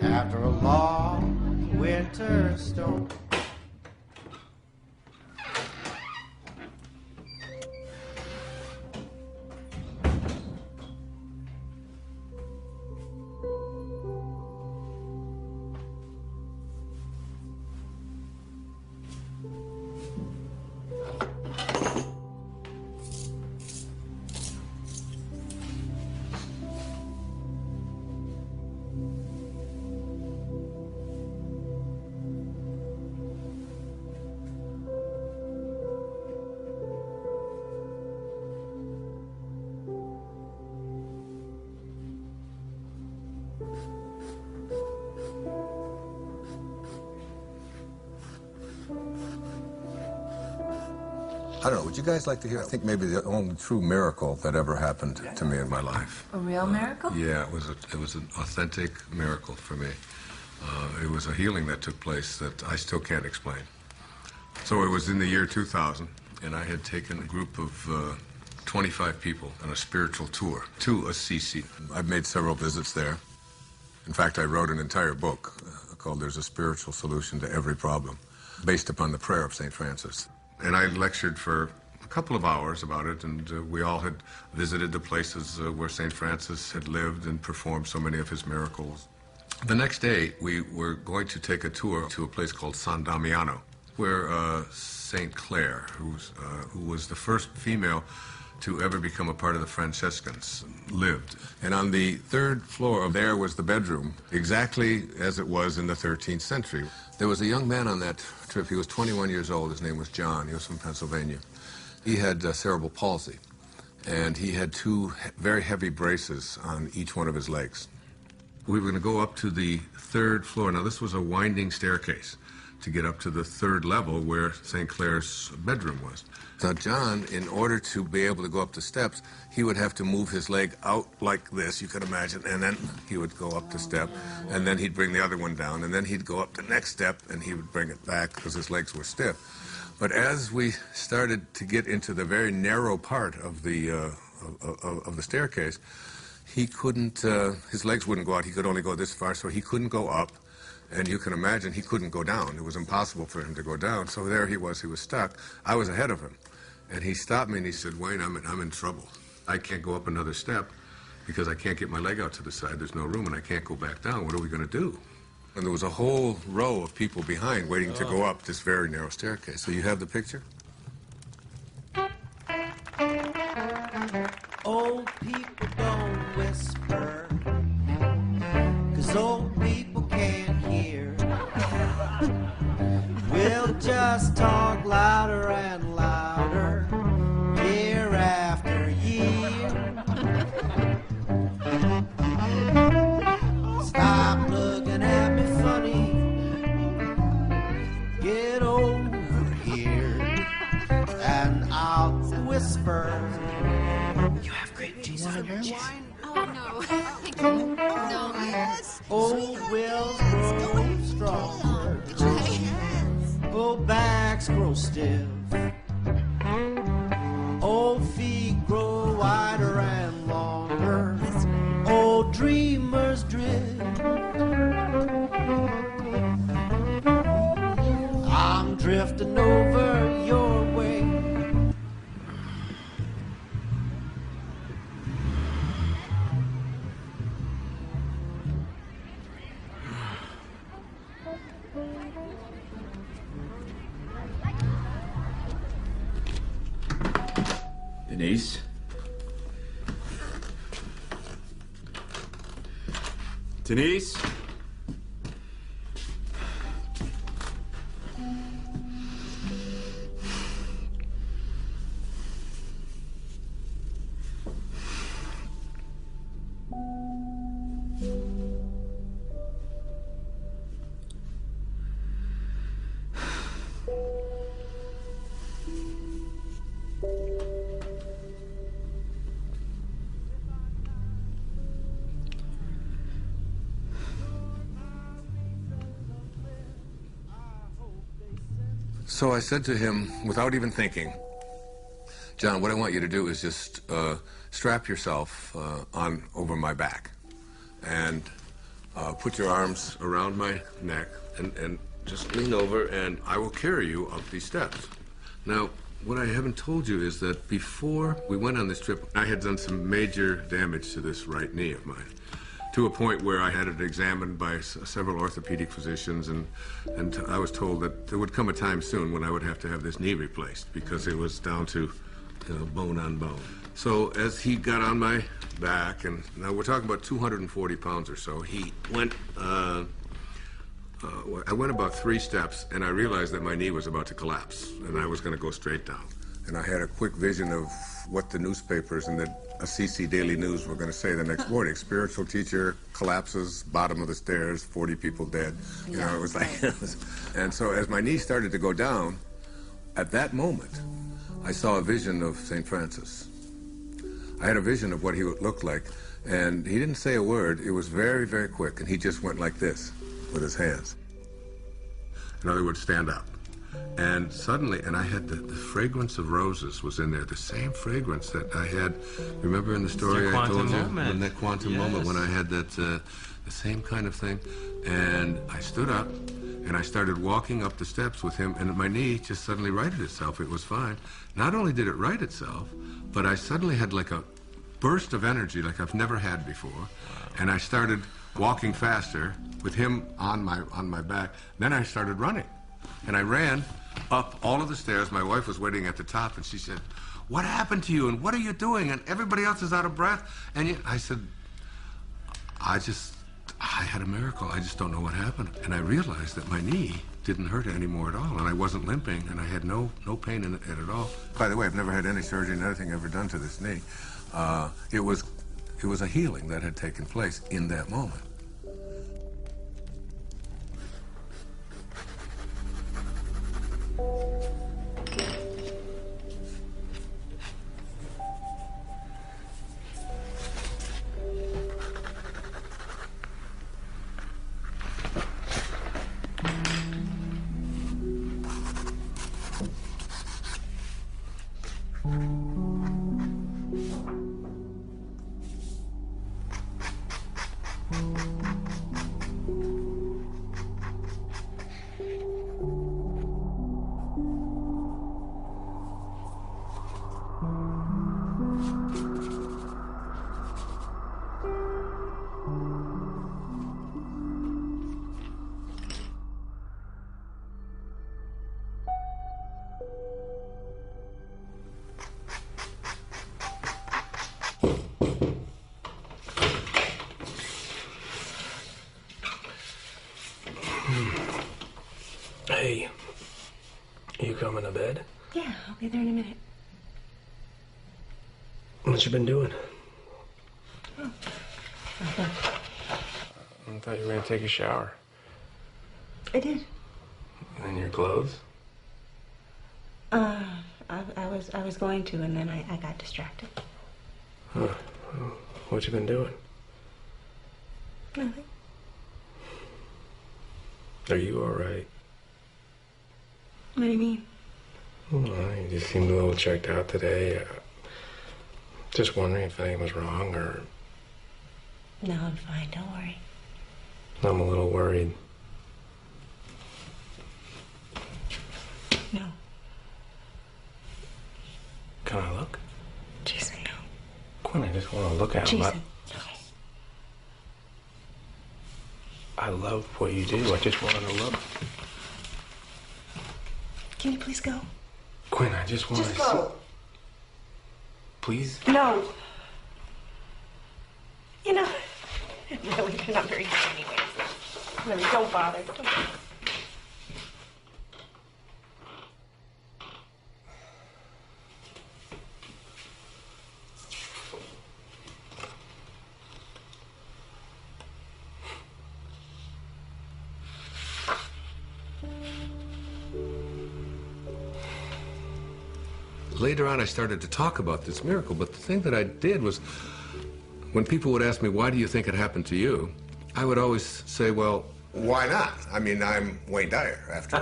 after a long winter storm. I don't know, would you guys like to hear? I think maybe the only true miracle that ever happened to me in my life. A real miracle? Yeah, it was an authentic miracle for me. It was a healing that took place that I still can't explain. So it was in the year 2000, and I had taken a group of 25 people on a spiritual tour to Assisi. I've made several visits there. In fact, I wrote an entire book called There's a Spiritual Solution to Every Problem, based upon the prayer of St. Francis. And I lectured for a couple of hours about it, and we all had visited the places where St. Francis had lived and performed so many of his miracles. The next day, we were going to take a tour to a place called San Damiano, where St. Clare, who was the first female to ever become a part of the Franciscans, lived. And on the third floor there was the bedroom, exactly as it was in the 13th century. There was a young man on that trip. He was 21 years old. His name was John. He was from Pennsylvania. He had cerebral palsy, and he had two very heavy braces on each one of his legs. We were going to go up to the third floor. Now, this was a winding staircase to get up to the third level where St. Clare's bedroom was. Now, John, in order to be able to go up the steps, he would have to move his leg out like this, you can imagine, and then he would go up the step, and then he'd bring the other one down, and then he'd go up the next step, and he would bring it back because his legs were stiff. But as we started to get into the very narrow part of the staircase, he couldn't, his legs wouldn't go out. He could only go this far, so he couldn't go up. And you can imagine he couldn't go down. It was impossible for him to go down. So there he was stuck. I was ahead of him. And he stopped me and he said, Wayne, I'm in trouble. I can't go up another step because I can't get my leg out to the side. There's no room and I can't go back down. What are we going to do? And there was a whole row of people behind waiting to go up this very narrow staircase. So you have the picture? Old people don't whisper, 'cause old people can't hear. We'll just talk louder and louder, year after year. Stop looking at me funny, get over here, and I'll whisper. You have grape cheese on your chin. Oh, no. Thank you. No. Yes. Old wills grow stronger. Old backs grow stiff. Old feet grow wider and longer. Old dreamers drift. I'm drifting over your way. Denise? Denise? So I said to him, without even thinking, John, what I want you to do is just strap yourself on over my back and put your arms around my neck and just lean over and I will carry you up these steps. Now, what I haven't told you is that before we went on this trip, I had done some major damage to this right knee of mine, to a point where I had it examined by several orthopedic physicians, and I was told that there would come a time soon when I would have to have this knee replaced because it was down to, bone on bone. So as he got on my back, and now we're talking about 240 pounds or so, he went, I went about 3 steps, and I realized that my knee was about to collapse, and I was going to go straight down. And I had a quick vision of what the newspapers and the Assisi Daily News were going to say the next morning. Spiritual teacher collapses, bottom of the stairs, 40 people dead. You know, it was like... And so as my knee started to go down, at that moment, I saw a vision of St. Francis. I had a vision of what he would look like, and he didn't say a word. It was very, very quick, and he just went like this with his hands. In other words, stand up. And suddenly, and I had the fragrance of roses was in there, the same fragrance that I had, remember in the story I told you? In that quantum moment when I had that, the same kind of thing. And I stood up, and I started walking up the steps with him, and my knee just suddenly righted itself. It was fine. Not only did it right itself, but I suddenly had like a burst of energy like I've never had before. And I started walking faster with him on my back. Then I started running. And I ran up all of the stairs. My wife was waiting at the top, and she said, "What happened to you, and what are you doing? And everybody else is out of breath." And I said, I had a miracle. I just don't know what happened. And I realized that my knee didn't hurt anymore at all, and I wasn't limping, and I had no pain in it at all. By the way, I've never had any surgery, nothing ever done to this knee. It was a healing that had taken place in that moment. Hey, you coming to bed? Yeah, I'll be there in a minute. What you been doing? Oh. I thought you were gonna take a shower. I did. And your clothes? I was going to, and then I got distracted. Huh. What you been doing? Nothing. Are you all right? What do you mean? Well, you just seemed a little checked out today. Just wondering if anything was wrong, or... No, I'm fine. Don't worry. I'm a little worried. No. Can I look? Jason, no. Quinn, I just want to look at him. Jason, no. I love what you do. I just wanted to look. Can you please go? Quinn, I just want to Just go. Please? No. You know, really, you're not very good anyway. Really, don't bother. Don't bother. Later on, I started to talk about this miracle, but the thing that I did was, when people would ask me, why do you think it happened to you? I would always say, well, why not? I mean, I'm Wayne Dyer, after all.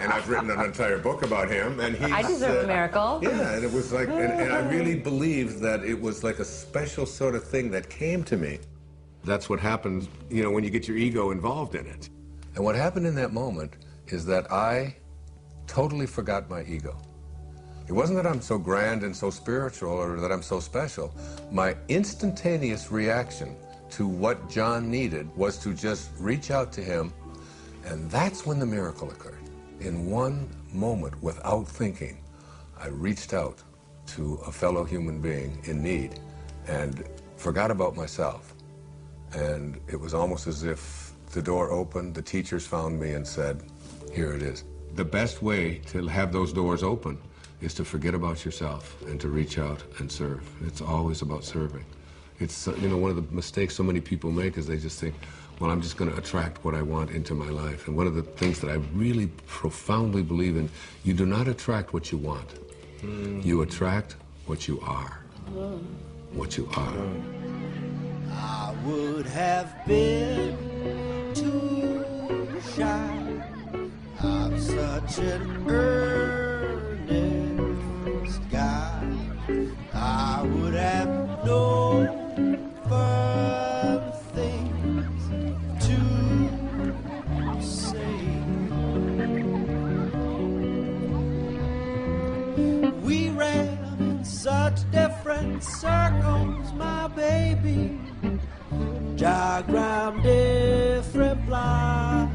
And I've written an entire book about him, and he's... I deserve a miracle. Yeah, and it was like, and I really believed that it was like a special sort of thing that came to me. That's what happens, you know, when you get your ego involved in it. And what happened in that moment is that I totally forgot my ego. It wasn't that I'm so grand and so spiritual or that I'm so special. My instantaneous reaction to what John needed was to just reach out to him, and that's when the miracle occurred. In one moment, without thinking, I reached out to a fellow human being in need and forgot about myself. And it was almost as if the door opened, the teachers found me and said, here it is. The best way to have those doors open is to forget about yourself and to reach out and serve. It's always about serving. It's, you know, one of the mistakes so many people make is they just think, well, I'm just going to attract what I want into my life. And one of the things that I really profoundly believe in, you do not attract what you want. You attract what you are. What you are. I would have been too shy. I'm such an earnest guy. I would have known firm things to say. We ran in such different circles, my baby. Diagram different lines.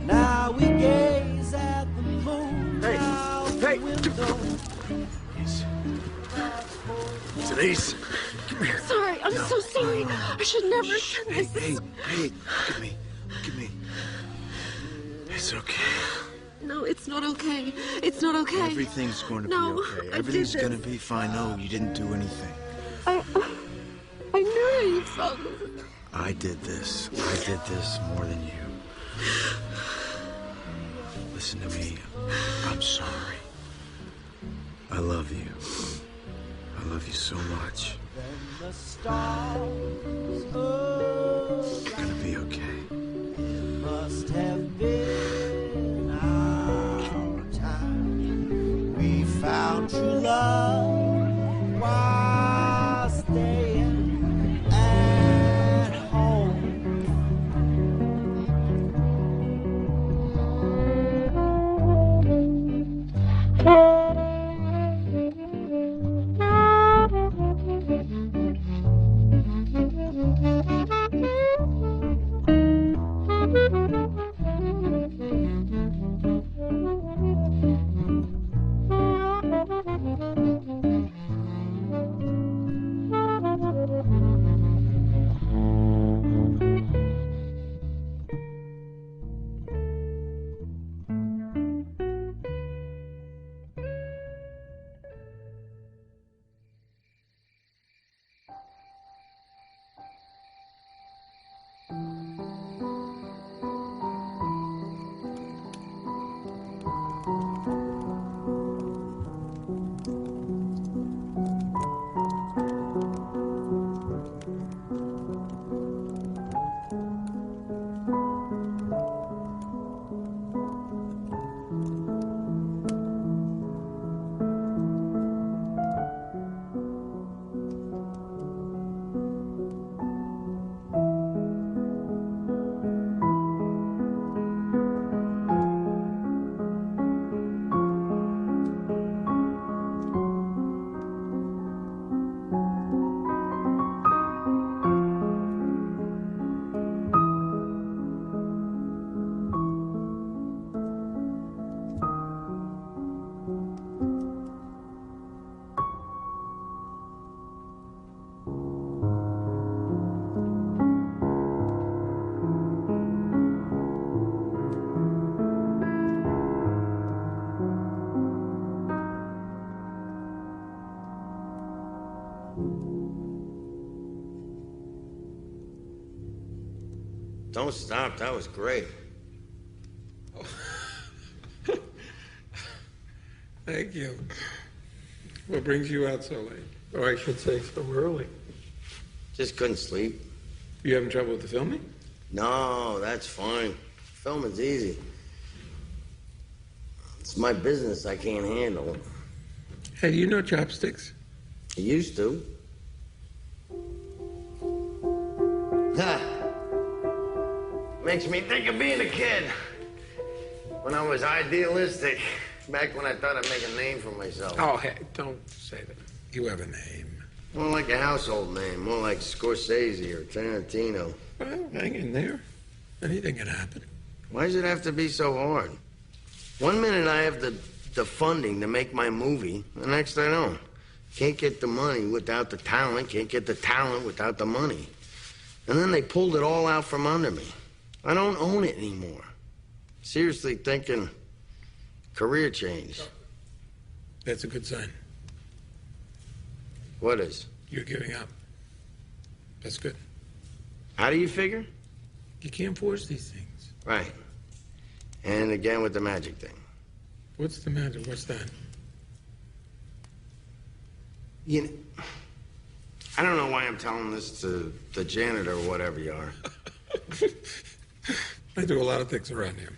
Now we gaze at the moon out the window. Denise, come here. Sorry, I'm so sorry. I should never have said this. Hey, give me. It's okay. No, it's not okay. It's not okay. Everything's going to be okay. Everything's going to be fine. No, you didn't do anything. I knew how you felt. I did this. I did this more than you. Listen to me. I'm sorry. I love you. I love you so much. It's gonna be okay. Must have been our time. We found true love while staying at home. Don't stop. That was great. Thank you. What brings you out so late? Or I should say so early. Just couldn't sleep. You having trouble with the filming? No, that's fine. Filming's easy. It's my business I can't handle. Hey, do you know chopsticks? I used to. Makes me think of being a kid. When I was idealistic. Back when I thought I'd make a name for myself. Oh, hey, don't say that. You have a name. More like a household name. More like Scorsese or Tarantino. Well, hang in there. Anything can happen. Why does it have to be so hard? One minute I have the funding to make my movie. The next I don't. Can't get the money without the talent. Can't get the talent without the money. And then they pulled it all out from under me. I don't own it anymore. Seriously thinking career change. That's a good sign. What is? You're giving up. That's good. How do you figure? You can't force these things. Right. And again with the magic thing. What's the matter? What's that? You know, I don't know why I'm telling this to the janitor or whatever you are. I do a lot of things around here,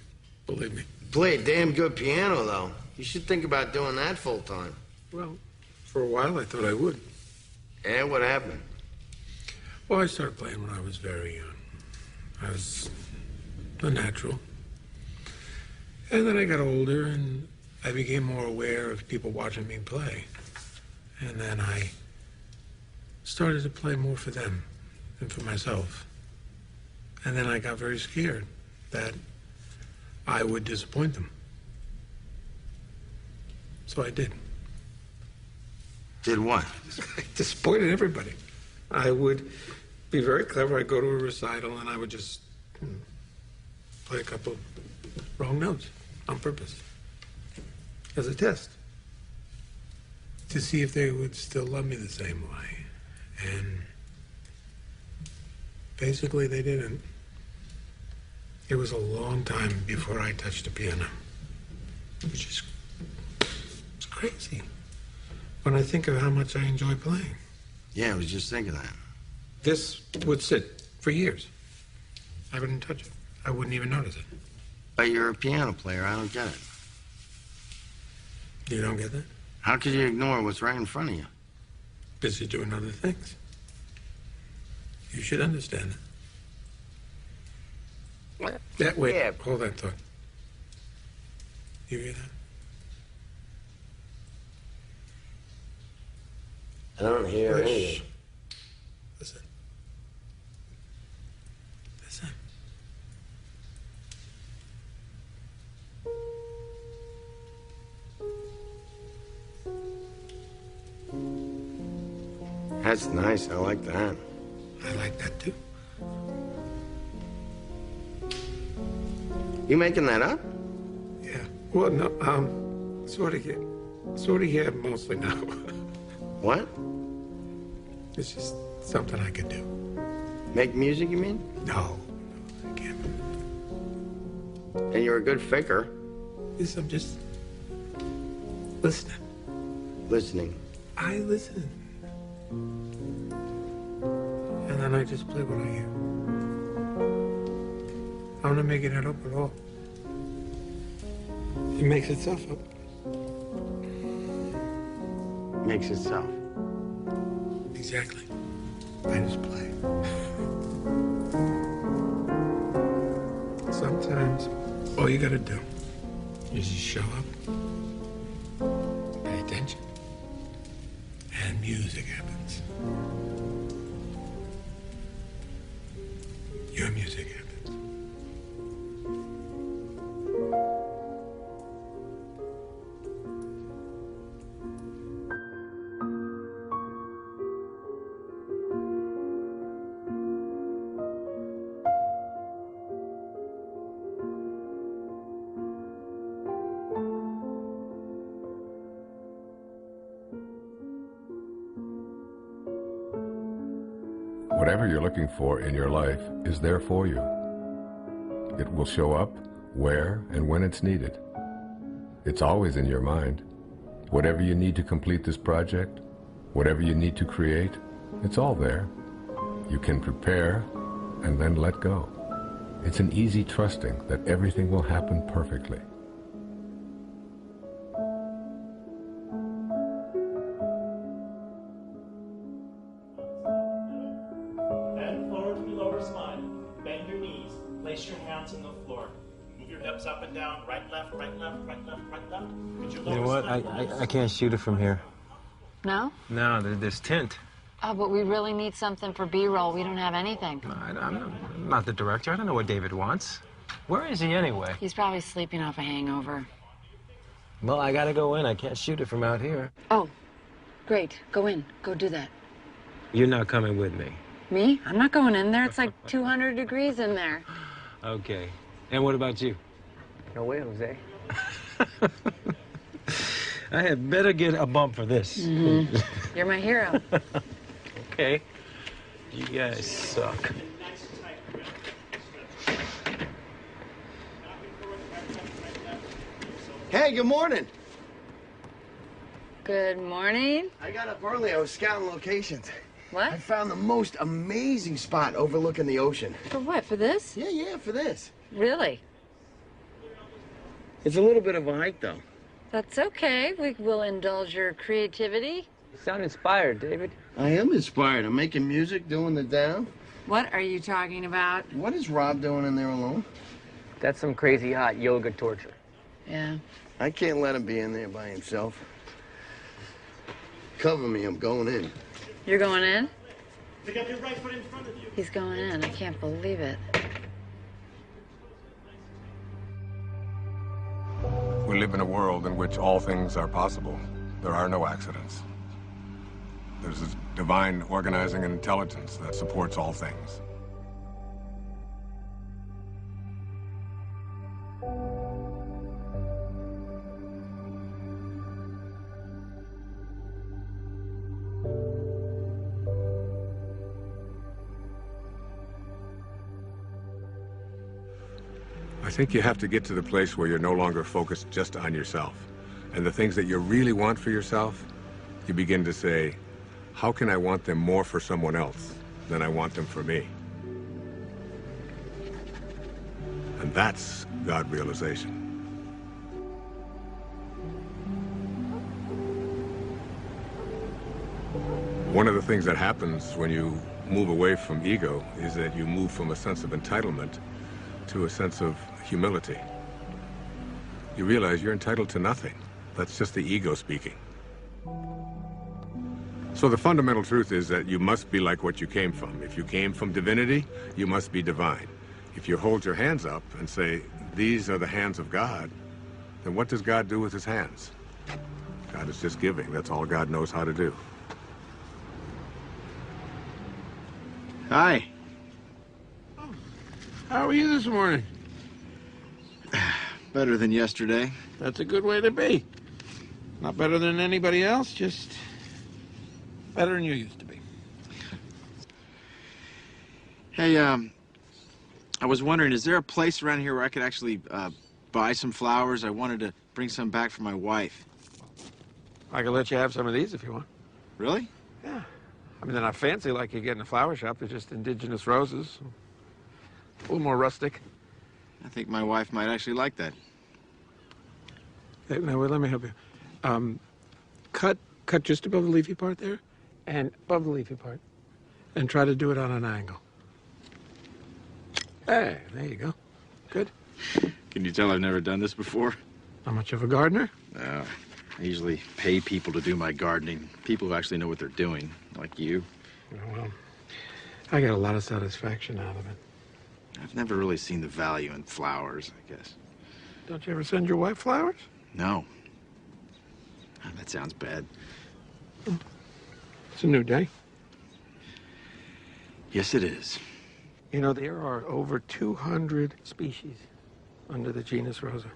believe me. Play a damn good piano, though. You should think about doing that full time. Well, for a while I thought I would. And what happened? Well, I started playing when I was very young. I was a natural. And then I got older and I became more aware of people watching me play. And then I started to play more for them than for myself. And then I got very scared that I would disappoint them. So I did. Did what? I disappointed everybody. I would be very clever. I'd go to a recital and I would just play a couple wrong notes on purpose as a test to see if they would still love me the same way. And basically they didn't. It was a long time before I touched a piano, which is it's crazy when I think of how much I enjoy playing. Yeah, I was just thinking that. This would sit for years. I wouldn't touch it. I wouldn't even notice it. But you're a piano player. I don't get it. You don't get that? How could you ignore what's right in front of you? Busy doing other things. You should understand it. Yeah, wait, Yeah. Hold that thought. You hear that? I don't hear Shh. anything. Listen. Listen. That's nice. I like that. I like that too. You making that up? Yeah. Well, no, sort of, yeah, mostly no. What? It's just something I could do. Make music, you mean? No, I can't. And you're a good faker. Yes, I'm just listening. Listening. I listen. And then I just play what I hear. I'm not making it up at all. It makes itself up. Makes itself. Exactly. I just play. Sometimes all you gotta do is just show up, pay attention, and music happens. Your music happens. Whatever you're looking for in your life is there for you. It will show up where and when it's needed. It's always in your mind. Whatever you need to complete this project, whatever you need to create, it's all there. You can prepare and then let go. It's an easy trusting that everything will happen perfectly. Bend forward to your lower spine. Bend your knees. Place your hands on the floor. Move your hips up and down. Right, left, right, left, right, left, right, left. Put your You know lower what? spine. I can't shoot it from here. No? No, there's tint. Oh, but we really need something for B-roll. We don't have anything. I'm not the director. I don't know what David wants. Where is he anyway? He's probably sleeping off a hangover. Well, I gotta go in. I can't shoot it from out here. Oh, great. Go in. Go do that. You're not coming with me. Me? I'm not going in there. It's like 200 degrees in there. Okay. And what about you? No way, Jose. I had better get a bump for this. Mm-hmm. You're my hero. Okay. You guys suck. Hey, good morning. Good morning. I got up early. I was scouting locations. What? I found the most amazing spot overlooking the ocean. For what? For this? Yeah, for this. Really? It's a little bit of a hike, though. That's okay. We will indulge your creativity. You sound inspired, David. I am inspired. I'm making music, doing the down. What are you talking about? What is Rob doing in there alone? That's some crazy hot yoga torture. Yeah. I can't let him be in there by himself. Cover me, I'm going in. You're going in? Pick up your right foot in front of you. He's going in. I can't believe it. We live in a world in which all things are possible. There are no accidents. There's this divine organizing intelligence that supports all things. I think you have to get to the place where you're no longer focused just on yourself. And the things that you really want for yourself, you begin to say, how can I want them more for someone else than I want them for me? And that's God realization. One of the things that happens when you move away from ego is that you move from a sense of entitlement to a sense of humility. You realize you're entitled to nothing. That's just the ego speaking. So the fundamental truth is that you must be like what you came from. If you came from divinity, you must be divine. If you hold your hands up and say, these are the hands of God, then what does God do with his hands? God is just giving. That's all God knows how to do. Hi. How are you this morning? Better than yesterday. That's a good way to be. Not better than anybody else, just better than you used to be. Hey, I was wondering, is there a place around here where I could actually buy some flowers? I wanted to bring some back for my wife. I can let you have some of these if you want. Really? Yeah. I mean, they're not fancy like you get in a flower shop. They're just indigenous roses. A little more rustic. I think my wife might actually like that. Hey, now, wait, let me help you. Cut just above the leafy part there, and above the leafy part, and try to do it on an angle. Hey, there you go. Good. Can you tell I've never done this before? Not much of a gardener? No. I usually pay people to do my gardening. People who actually know what they're doing, like you. Oh, well, I get a lot of satisfaction out of it. I've never really seen the value in flowers, I guess. Don't you ever send your wife flowers? No. Oh, that sounds bad. It's a new day. Yes, it is. You know, there are over 200 species under the genus Rosa.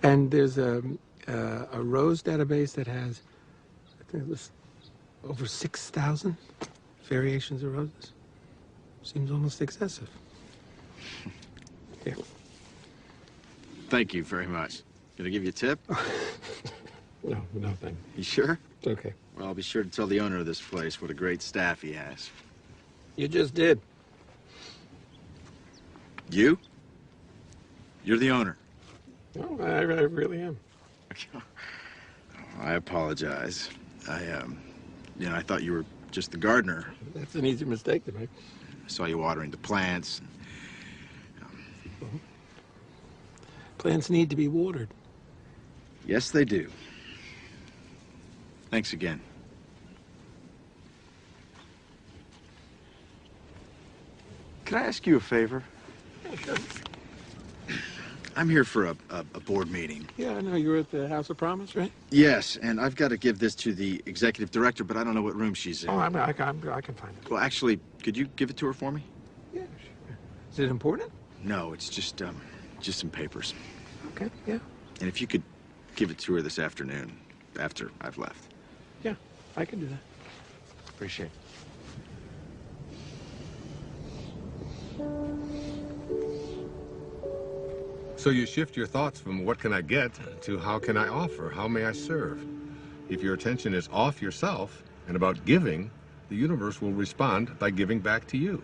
And there's a rose database that has, I think it was over 6,000 variations of roses. Seems almost excessive. Here. Thank you very much. Can I give you a tip? No, thank you. You sure? It's okay. Well, I'll be sure to tell the owner of this place what a great staff he has. You just did. You? You're the owner. No, I really am. I apologize. I thought you were just the gardener. That's an easy mistake to make. I saw you watering the plants. Plants need to be watered. Yes, they do. Thanks again. Can I ask you a favor? Yeah, sure. I'm here for a board meeting. Yeah, I know. You're at the House of Promise, right? Yes, and I've got to give this to the executive director, but I don't know what room she's in. Oh, I can find it. Well, actually, could you give it to her for me? Yeah, sure. Is it important? No, it's just some papers. Okay, yeah. And if you could give it to her this afternoon, after I've left. Yeah, I can do that. Appreciate it. So you shift your thoughts from what can I get to how can I offer, how may I serve? If your attention is off yourself and about giving, the universe will respond by giving back to you.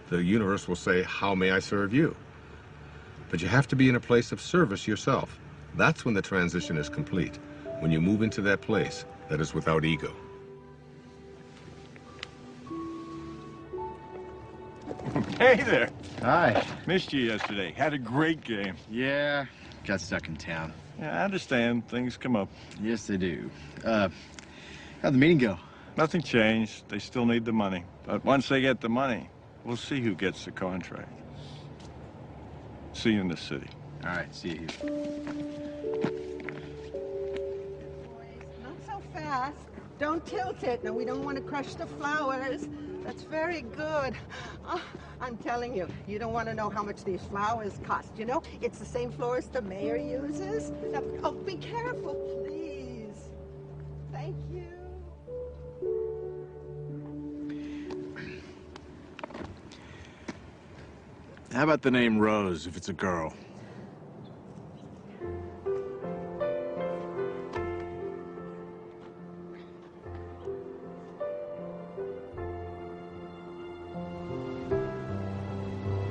The universe will say, how may I serve you? But you have to be in a place of service yourself. That's when the transition is complete, when you move into that place that is without ego. Hey there. Hi. Missed you yesterday. Had a great game. Yeah, got stuck in town. Yeah, I understand. Things come up. Yes, they do. How'd the meeting go? Nothing changed. They still need the money. But once they get the money, we'll see who gets the contract. See you in the city. All right, see you here. Not so fast. Don't tilt it. No, we don't want to crush the flowers. That's very good. Oh, I'm telling you, you don't want to know how much these flowers cost. You know, it's the same florist the mayor uses. Now, oh, be careful, please. Thank you. How about the name Rose if it's a girl?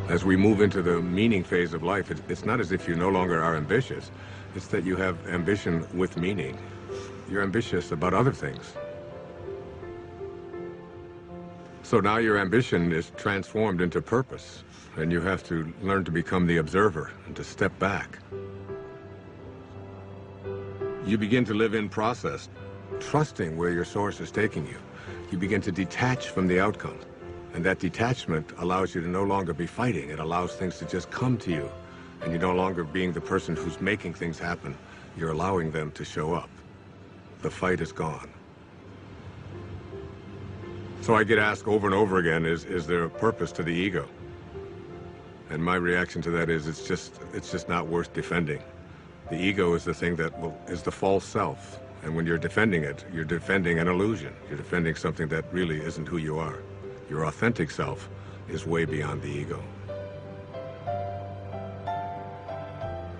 As we move into the meaning phase of life, it's not as if you no longer are ambitious. It's that you have ambition with meaning. You're ambitious about other things. So now your ambition is transformed into purpose, and you have to learn to become the observer and to step back. You begin to live in process, trusting where your source is taking you. You begin to detach from the outcome. And that detachment allows you to no longer be fighting. It allows things to just come to you. And you're no longer being the person who's making things happen. You're allowing them to show up. The fight is gone. So I get asked over and over again, is there a purpose to the ego? And my reaction to that is it's just not worth defending. The ego is the thing that is the false self. And when you're defending it, you're defending an illusion. You're defending something that really isn't who you are. Your authentic self is way beyond the ego.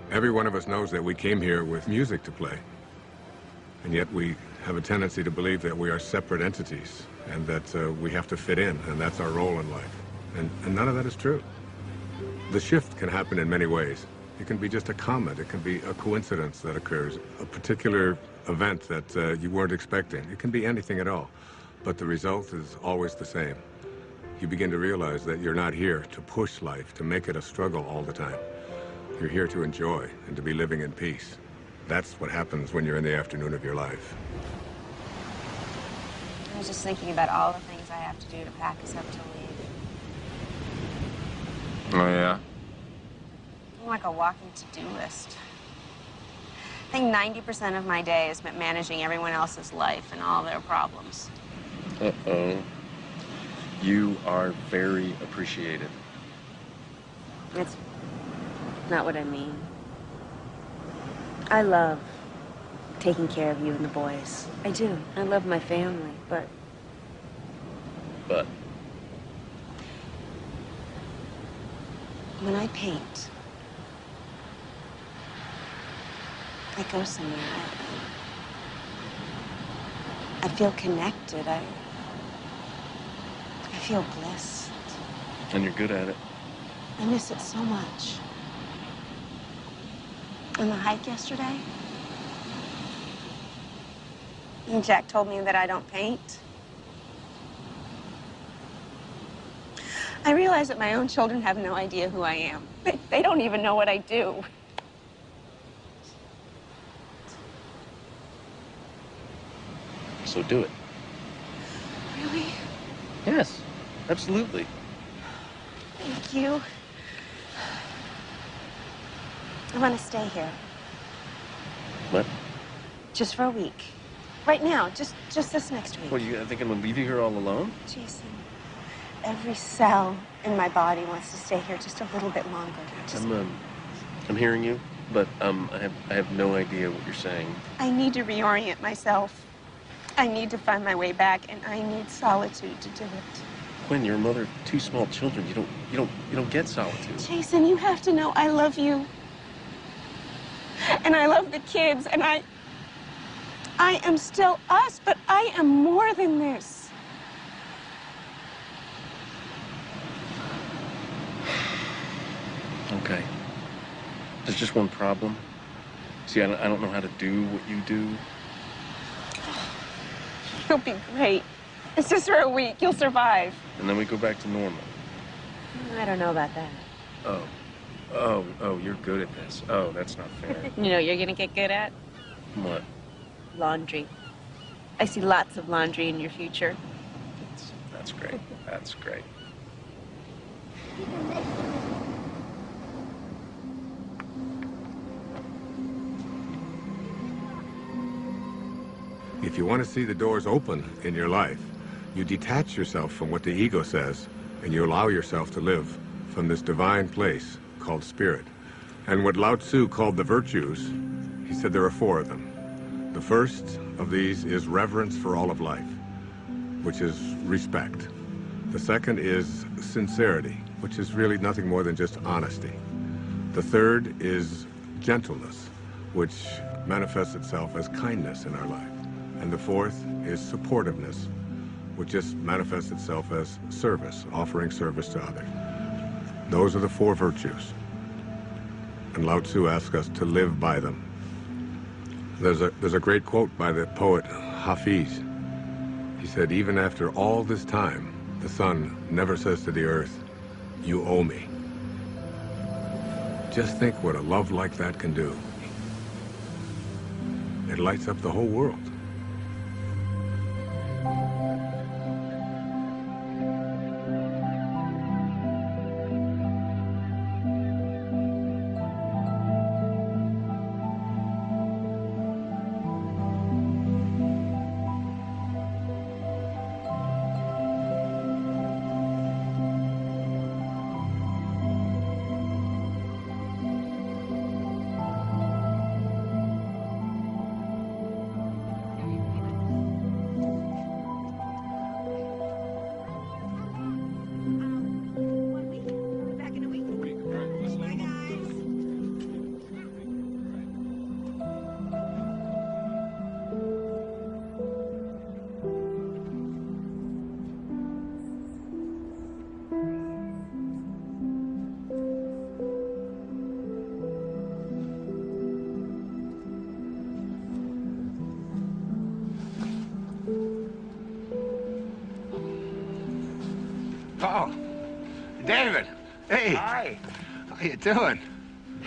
Every one of us knows that we came here with music to play. And yet we have a tendency to believe that we are separate entities and that we have to fit in, and that's our role in life. And none of that is true. The shift can happen in many ways. It can be just a comment. It can be a coincidence that occurs, a particular event that you weren't expecting. It can be anything at all. But the result is always the same. You begin to realize that you're not here to push life, to make it a struggle all the time. You're here to enjoy and to be living in peace. That's what happens when you're in the afternoon of your life. I was just thinking about all the things I have to do to pack us up to leave. Oh, yeah? I'm like a walking to-do list. I think 90% of my day is spent managing everyone else's life and all their problems. Uh-oh. You are very appreciated. It's not what I mean. I love taking care of you and the boys. I do. I love my family, but... But? When I paint, I go somewhere. I feel connected. I feel blessed. And you're good at it. I miss it so much. On the hike yesterday, and Jack told me that I don't paint. I realize that my own children have no idea who I am. They don't even know what I do. So do it. Really? Yes, absolutely. Thank you. I want to stay here. What? Just for a week. Right now, just this next week. What, you think I'm gonna leave you here all alone? Jason, every cell in my body wants to stay here just a little bit longer. I'm hearing you, but I have no idea what you're saying. I need to reorient myself. I need to find my way back, and I need solitude to do it. Quinn, you're a mother of 2 small children. You don't get solitude. Jason, you have to know I love you. And I love the kids, and I I am still us, but I am more than this. Okay. There's just one problem. See, I don't know how to do what you do. You'll be great. It's just for a week. You'll survive. And then we go back to normal. I don't know about that. Oh, you're good at this. Oh, that's not fair. You know what you're gonna get good at? What? Laundry. I see lots of laundry in your future. That's great. That's great. If you want to see the doors open in your life, you detach yourself from what the ego says, and you allow yourself to live from this divine place called spirit. And what Lao Tzu called the virtues, he said there are 4 of them. The first of these is reverence for all of life, which is respect. The second is sincerity, which is really nothing more than just honesty. The third is gentleness, which manifests itself as kindness in our life. And the fourth is supportiveness, which just manifests itself as service, offering service to others. Those are the 4 virtues. And Lao Tzu asks us to live by them. There's a great quote by the poet Hafiz. He said, even after all this time, the sun never says to the earth, you owe me. Just think what a love like that can do. It lights up the whole world. Oh, David. Hey. Hi. How you doing?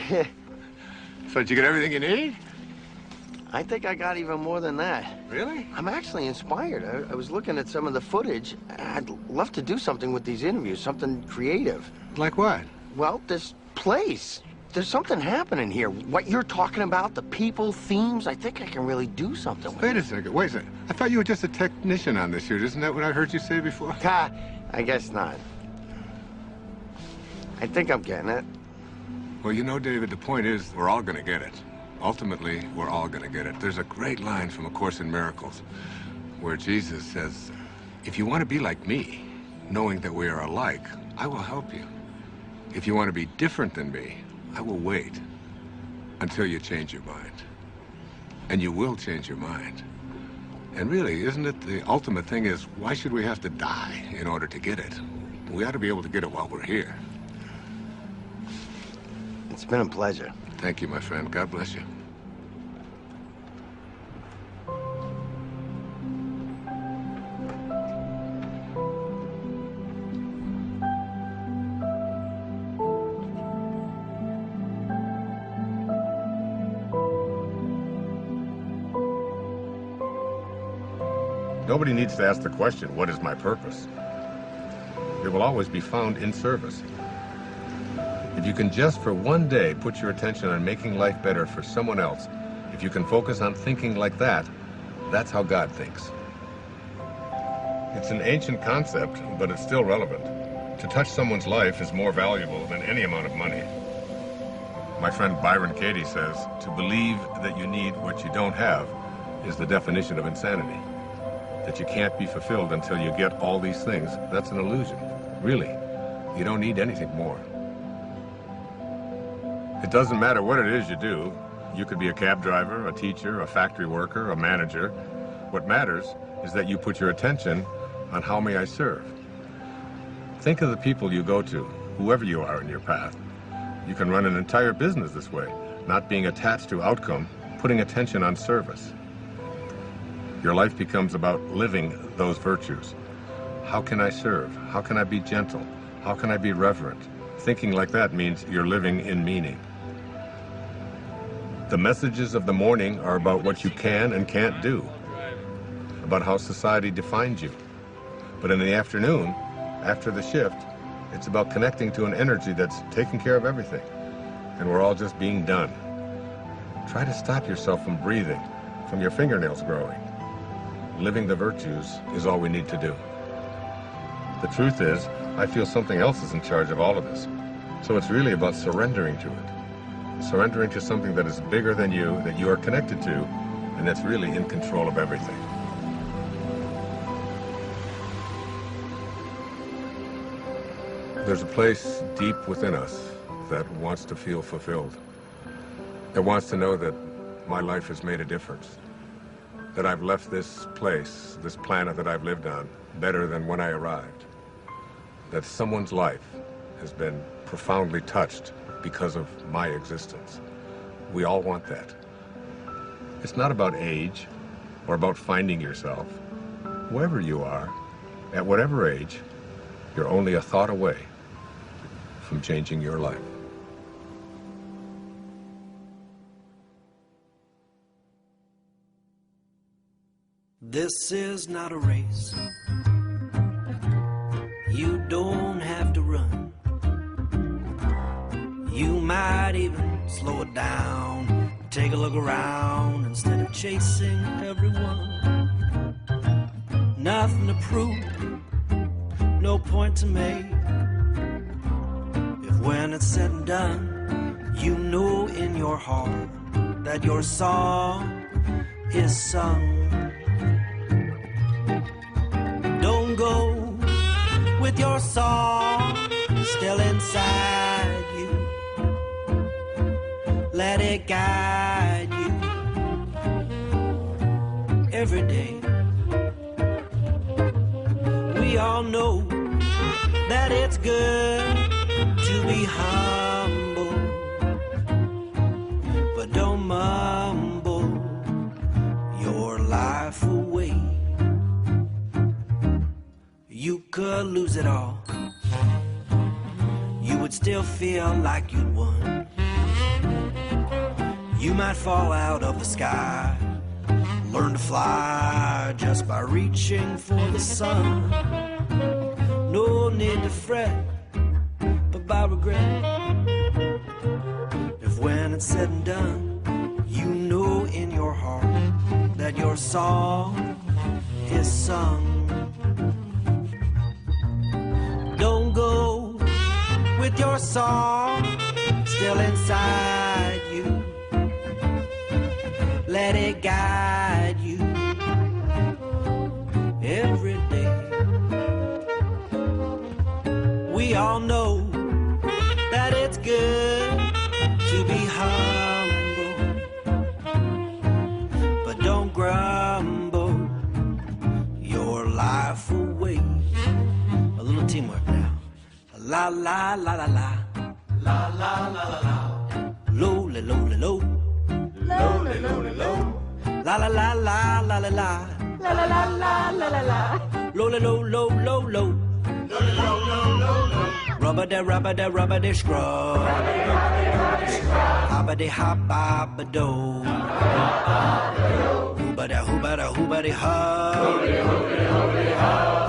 So did you get everything you need? I think I got even more than that. Really? I'm actually inspired. I was looking at some of the footage. I'd love to do something with these interviews, something creative. Like what? Well, this place. There's something happening here. What you're talking about, the people, themes, I think I can really do something with Wait a second. I thought you were just a technician on this shoot. Isn't that what I heard you say before? I guess not. I think I'm getting it. Well, you know, David, the point is we're all going to get it. Ultimately, we're all going to get it. There's a great line from A Course in Miracles where Jesus says, if you want to be like me, knowing that we are alike, I will help you. If you want to be different than me, I will wait until you change your mind. And you will change your mind. And really, isn't it the ultimate thing is, why should we have to die in order to get it? We ought to be able to get it while we're here. It's been a pleasure. Thank you, my friend. God bless you. Nobody needs to ask the question, what is my purpose? It will always be found in service. If you can just for one day put your attention on making life better for someone else, if you can focus on thinking like that, that's how God thinks. It's an ancient concept, but it's still relevant. To touch someone's life is more valuable than any amount of money. My friend Byron Katie says, to believe that you need what you don't have is the definition of insanity. That you can't be fulfilled until you get all these things, that's an illusion. Really, you don't need anything more. It doesn't matter what it is you do, You could be a cab driver, a teacher, a factory worker, a manager. What matters is that you put your attention on how may I serve. Think of the people you go to, whoever you are in your path. You can run an entire business this way, not being attached to outcome, putting attention on service. Your life becomes about living those virtues. How can I serve? How can I be gentle? How can I be reverent? Thinking like that means you're living in meaning. The messages of the morning are about what you can and can't do, about how society defines you. But in the afternoon, after the shift, it's about connecting to an energy that's taking care of everything, and we're all just being done. Try to stop yourself from breathing, from your fingernails growing. Living the virtues is all we need to do. The truth is, I feel something else is in charge of all of this. So it's really about surrendering to it. Surrendering to something that is bigger than you, that you are connected to, and that's really in control of everything. There's a place deep within us that wants to feel fulfilled. That wants to know that my life has made a difference. That I've left this place, this planet that I've lived on, better than when I arrived. That someone's life has been profoundly touched because of my existence. We all want that. It's not about age or about finding yourself. Wherever you are, at whatever age, you're only a thought away from changing your life. This is not a race. You don't have to run. You might even slow it down. Take a look around instead of chasing everyone. Nothing to prove, no point to make. If when it's said and done, you know in your heart that your song is sung. Don't go with your song still inside you. Let it guide you every day. We all know that it's good to be humble, but don't mumble your life away. You could lose it all. You would still feel like you'd won. You might fall out of the sky, learn to fly just by reaching for the sun. No need to fret, but by regret. If when it's said and done, you know in your heart that your song is sung. Don't go with your song still inside you. Let it guide you every day. We all know that it's good to be humble, but don't grumble your life away. A little teamwork now. La la la la la. La la la la la. Low le low le low. Low le low le low. La la la la la la la. La la la la la la la. Low le low low low low. Low le low low low low. Rubber de scrub. Hobba de hobba do. Hooba da hooba da hooba de hub.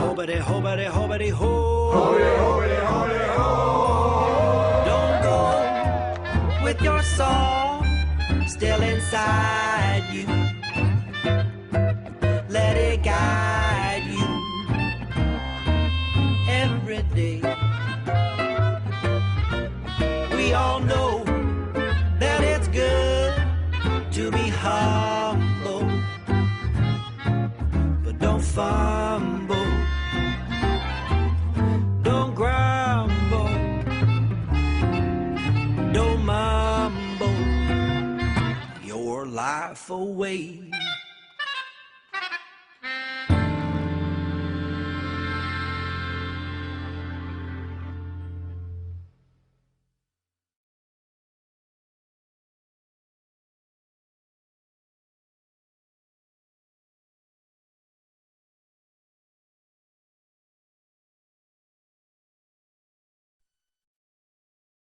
Hooba de hooba de hooba de ho. Don't go with your song still inside you. Let it guide you every day. We all know that it's good to be humble, but don't fumble. Don't grumble, don't mumble your life away.